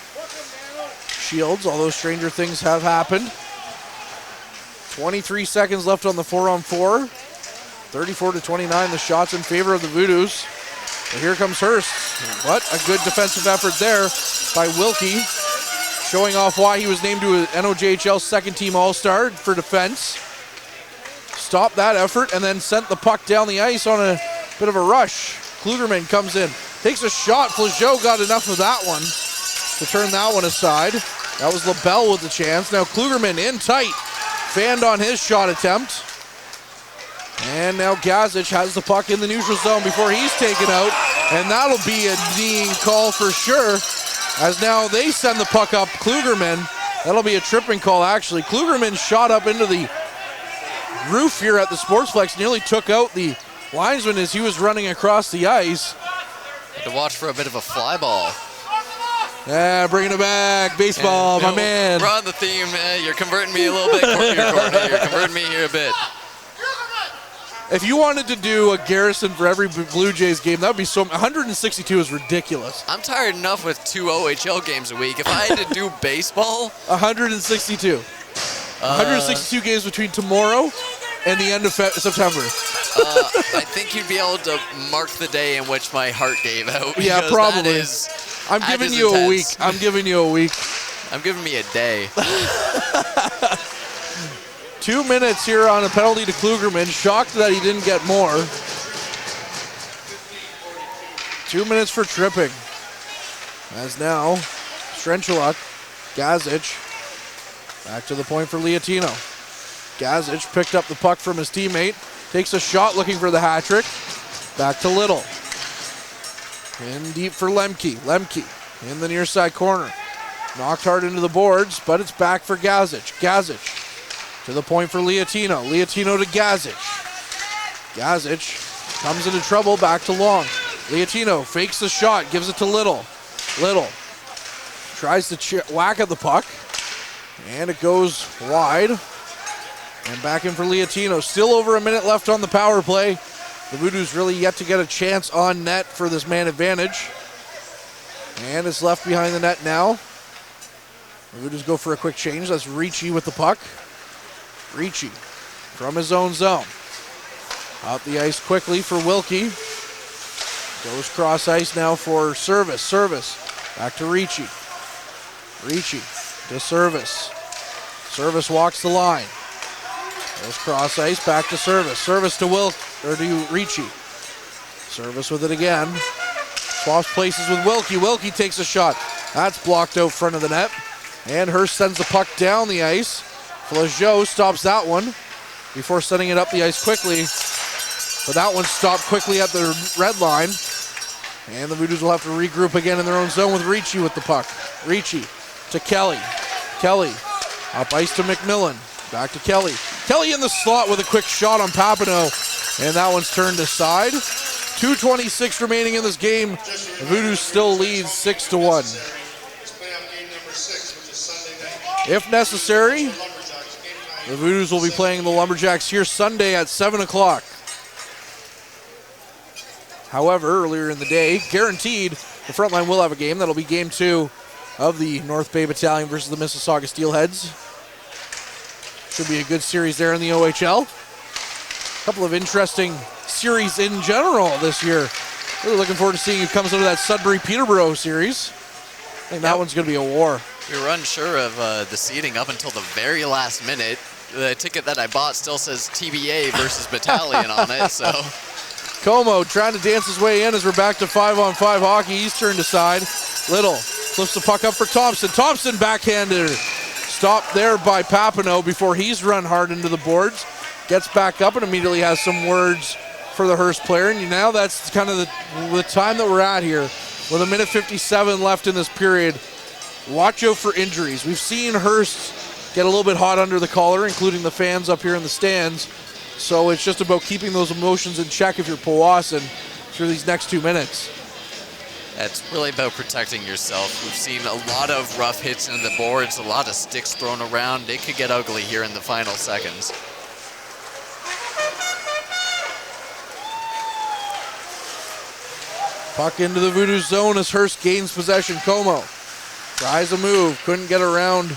Shields, although stranger things have happened. 23 seconds left on the 4-on-4. 34-29, the shots in favor of the Voodoos. But here comes Hearst. What a good defensive effort there by Wilkie, showing off why he was named to an NOJHL second-team All-Star for defense. Stopped that effort and then sent the puck down the ice on a bit of a rush. Klugerman comes in, takes a shot. Flageau got enough of that one to turn that one aside. That was LaBelle with the chance. Now Klugerman in tight, fanned on his shot attempt. And now Gazic has the puck in the neutral zone before he's taken out. And that'll be a kneeing call for sure, as now they send the puck up Klugerman. That'll be a tripping call, actually. Klugerman shot up into the roof here at the Sportsplex, nearly took out the linesman as he was running across the ice. Had to watch for a bit of a fly ball. Yeah, bringing it back. Baseball, my man. We're on the theme. You're converting me a little bit here, Courtney. You're converting me here a bit. If you wanted to do a Garrison for every Blue Jays game, that would be 162 is ridiculous. I'm tired enough with 2 OHL games a week. If I had to do baseball, 162. 162 games between tomorrow and the end of September. I think you'd be able to mark the day in which my heart gave out. Yeah, probably. I'm giving you a week. I'm giving you a week. I'm giving me a day. 2 minutes here on a penalty to Klugerman. Shocked that he didn't get more. 2 minutes for tripping. As now, Strenchuluk, Gazic, back to the point for Liatino. Gazic picked up the puck from his teammate, takes a shot looking for the hat trick. Back to Little. In deep for Lemke. Lemke in the near side corner. Knocked hard into the boards, but it's back for Gazic. Gazic to the point for Liatino. Liatino to Gazic. Gazic comes into trouble, back to Long. Liatino fakes the shot, gives it to Little. Little tries to whack at the puck, and it goes wide. And back in for Liatino. Still over a minute left on the power play. The Voodoos really yet to get a chance on net for this man advantage. And it's left behind the net now. The Voodoos go for a quick change. That's Ricci with the puck. Ricci from his own zone. Out the ice quickly for Wilkie. Goes cross ice now for Service. Service back to Ricci. Ricci to Service. Service walks the line. Goes cross ice back to Service. Service to Ricci. Service with it again. Swaps places with Wilkie. Wilkie takes a shot. That's blocked out front of the net. And Hearst sends the puck down the ice. Flageau stops that one before sending it up the ice quickly. But that one stopped quickly at the red line. And the Voodoos will have to regroup again in their own zone with Ricci with the puck. Ricci to Kelly. Kelly up ice to McMillan. Back to Kelly. Kelly in the slot with a quick shot on Papineau. And that one's turned aside. 2:26 remaining in this game. The Voodoos still lead 6-1. If necessary, the Voodoos will be playing the Lumberjacks here Sunday at 7 o'clock. However, earlier in the day, guaranteed, the front line will have a game. That'll be game 2 of the North Bay Battalion versus the Mississauga Steelheads. Should be a good series there in the OHL. A couple of interesting series in general this year. Really looking forward to seeing who comes out of that Sudbury-Peterborough series. I think that one's going to be a war. We were unsure of the seeding up until the very last minute. The ticket that I bought still says TBA versus Battalion on it, so. Como trying to dance his way in as we're back to 5-on-5 hockey. He's turned aside. Little flips the puck up for Thompson. Thompson backhander. Stopped there by Papineau before he's run hard into the boards. Gets back up and immediately has some words for the Hearst player. And now that's kind of the time that we're at here. With 1:57 left in this period. Watch out for injuries. We've seen Hearst get a little bit hot under the collar, including the fans up here in the stands. So it's just about keeping those emotions in check if you're Powassan through these next 2 minutes. It's really about protecting yourself. We've seen a lot of rough hits into the boards, a lot of sticks thrown around. It could get ugly here in the final seconds. Puck into the Voodoo zone as Hearst gains possession. Como tries a move, couldn't get around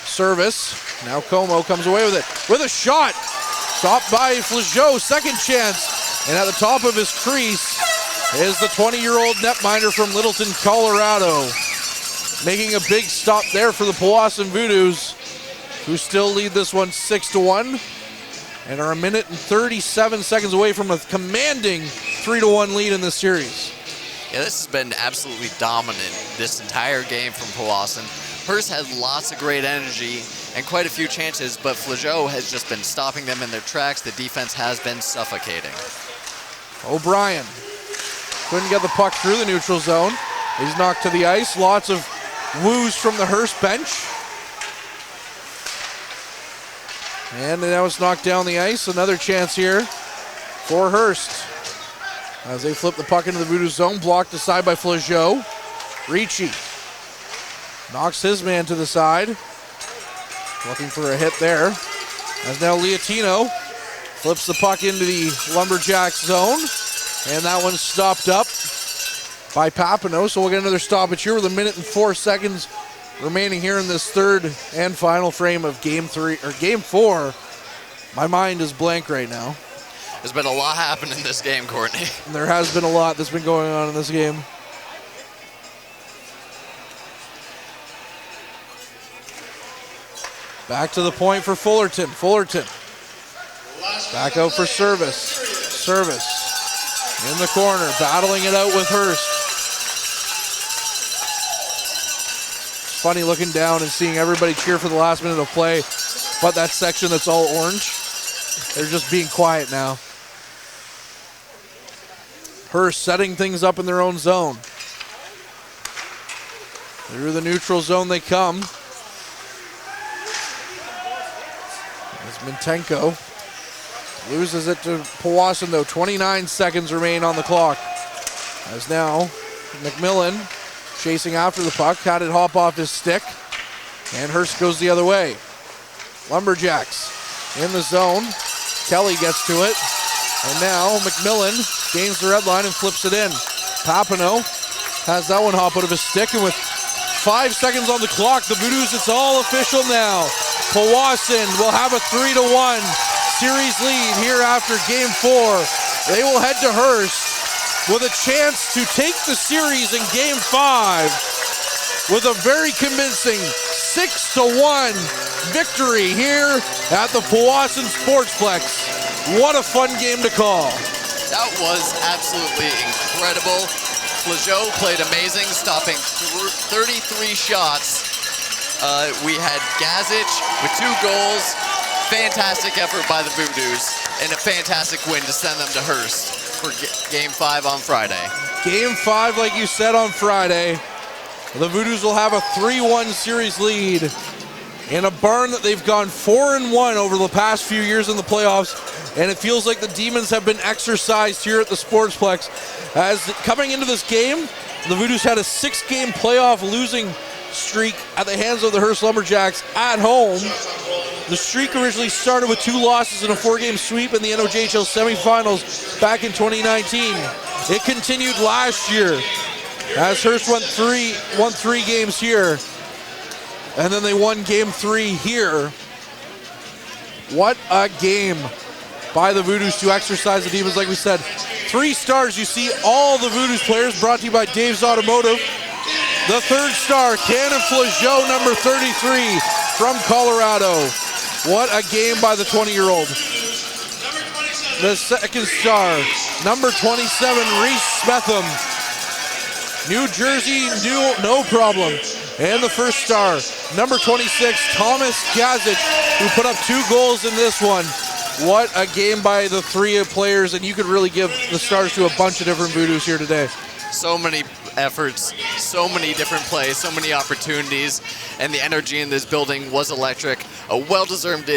Service. Now Como comes away with it. With a shot! Stopped by Flageau, second chance. And at the top of his crease is the 20-year-old netminder from Littleton, Colorado. Making a big stop there for the Powassan Voodoos, who still lead this one 6-1 and are a minute and 37 seconds away from a commanding 3-1 lead in this series. Yeah, this has been absolutely dominant this entire game from Powassan. Hearst had lots of great energy and quite a few chances, but Flageau has just been stopping them in their tracks. The defense has been suffocating. O'Brien couldn't get the puck through the neutral zone. He's knocked to the ice. Lots of woos from the Hearst bench. And now it's knocked down the ice. Another chance here for Hearst as they flip the puck into the Voodoo zone. Blocked aside by Flageau. Ricci knocks his man to the side. Looking for a hit there. As now Leotino flips the puck into the Lumberjacks zone. And that one's stopped up by Papineau. So we'll get another stoppage here with a minute and 4 seconds remaining here in this third and final frame of game 4. My mind is blank right now. There's been a lot happen in this game, Courtney. And there has been a lot that's been going on in this game. Back to the point for Fullerton. Fullerton back out for Service. Service in the corner, battling it out with Hearst. Funny looking down and seeing everybody cheer for the last minute of play, but that section that's all orange, they're just being quiet now. Hearst setting things up in their own zone. Through the neutral zone they come. As Mintenko loses it to Powassan though. 29 seconds remain on the clock. As now McMillan chasing after the puck, had it hop off his stick, and Hearst goes the other way. Lumberjacks in the zone. Kelly gets to it, and now McMillan gains the red line and flips it in. Papineau has that one hop out of his stick, and with 5 seconds on the clock, the Voodoos, it's all official now. Powassan will have a 3-1 series lead here after game 4. They will head to Hearst with a chance to take the series in game 5 with a very convincing 6-1 victory here at the Powassan Sportsplex. What a fun game to call. That was absolutely incredible. Flageau played amazing, stopping 33 shots. We had Gazic with 2 goals. Fantastic effort by the Voodoos, and a fantastic win to send them to Hearst for Game 5 on Friday. Game 5, like you said, on Friday. The Voodoos will have a 3-1 series lead in a barn that they've gone 4-1 over the past few years in the playoffs, and it feels like the Demons have been exercised here at the Sportsplex. As coming into this game, the Voodoos had a 6-game playoff losing streak at the hands of the Hearst Lumberjacks at home. The streak originally started with 2 losses and a 4-game sweep in the NOJHL semifinals back in 2019. It continued last year as Hearst won 3 games here, and then they won game 3 here. What a game by the Voodoos to exercise the Demons. Like we said, 3 stars. You see all the Voodoos players, brought to you by Dave's Automotive. The 3rd star, Cannon Flageau, number 33 from Colorado. What a game by the 20-year-old. The 2nd star, number 27, Reese Smetham. New Jersey, no problem. And the 1st star, number 26, Thomas Gazic, who put up 2 goals in this one. What a game by the 3 players, and you could really give the stars to a bunch of different Voodoos here today. So many efforts, so many different plays, so many opportunities, and the energy in this building was electric. A well-deserved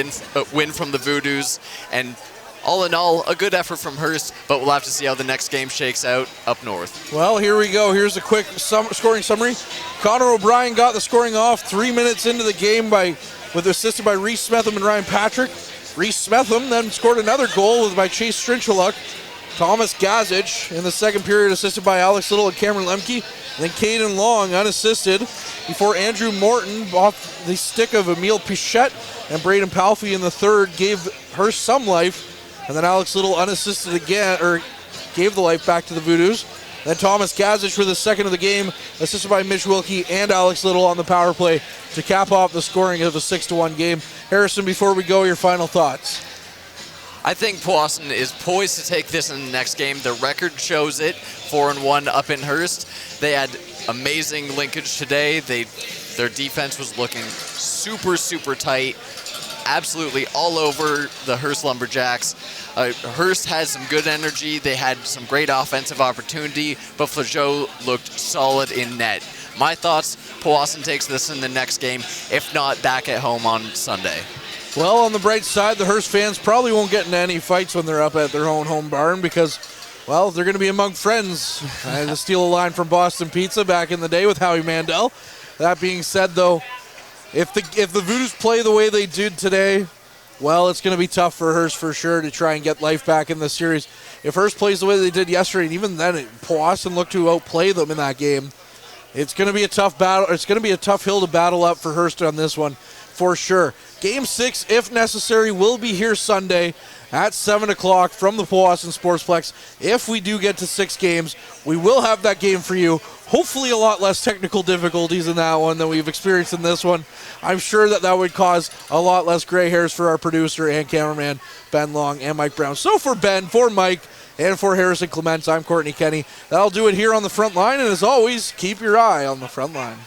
win from the Voodoos, and all in all, a good effort from Hearst, but we'll have to see how the next game shakes out up north. Well, here we go. Here's a quick scoring summary. Connor O'Brien got the scoring off 3 minutes into the game with assisted by Reese Smetham and Ryan Patrick. Reese Smetham then scored another goal by Chase Strinchaluk Thomas Gazic in the second period, assisted by Alex Little and Cameron Lemke. And then Caden Long unassisted before Andrew Morton off the stick of Emile Pichette and Braden Palfy in the third gave Hearst some life. And then Alex Little unassisted again, or gave the life back to the Voodoos. Then Thomas Gazic for the second of the game, assisted by Mitch Wilkie and Alex Little on the power play to cap off the scoring of a 6-1 game. Harrison, before we go, your final thoughts. I think Powassan is poised to take this in the next game. The record shows it, 4-1 up in Hearst. They had amazing linkage today. Their defense was looking super, super tight, absolutely all over the Hearst Lumberjacks. Hearst had some good energy. They had some great offensive opportunity, but Flageau looked solid in net. My thoughts, Powassan takes this in the next game, if not back at home on Sunday. Well, on the bright side, the Hearst fans probably won't get into any fights when they're up at their own home barn because, well, they're going to be among friends. I had to steal a line from Boston Pizza back in the day with Howie Mandel. That being said, though, if the Voodoos play the way they did today, well, it's going to be tough for Hearst for sure to try and get life back in this series. If Hearst plays the way they did yesterday, and even then Powassan looked to outplay them in that game, it's going to be a tough battle. It's going to be a tough hill to battle up for Hearst on this one for sure. Game 6, if necessary, will be here Sunday at 7 o'clock from the Powassan Sportsplex. If we do get to 6 games, we will have that game for you. Hopefully a lot less technical difficulties in that one than we've experienced in this one. I'm sure that would cause a lot less gray hairs for our producer and cameraman, Ben Long and Mike Brown. So for Ben, for Mike, and for Harrison Clements, I'm Courtney Kenny. That'll do it here on the front line. And as always, keep your eye on the front line.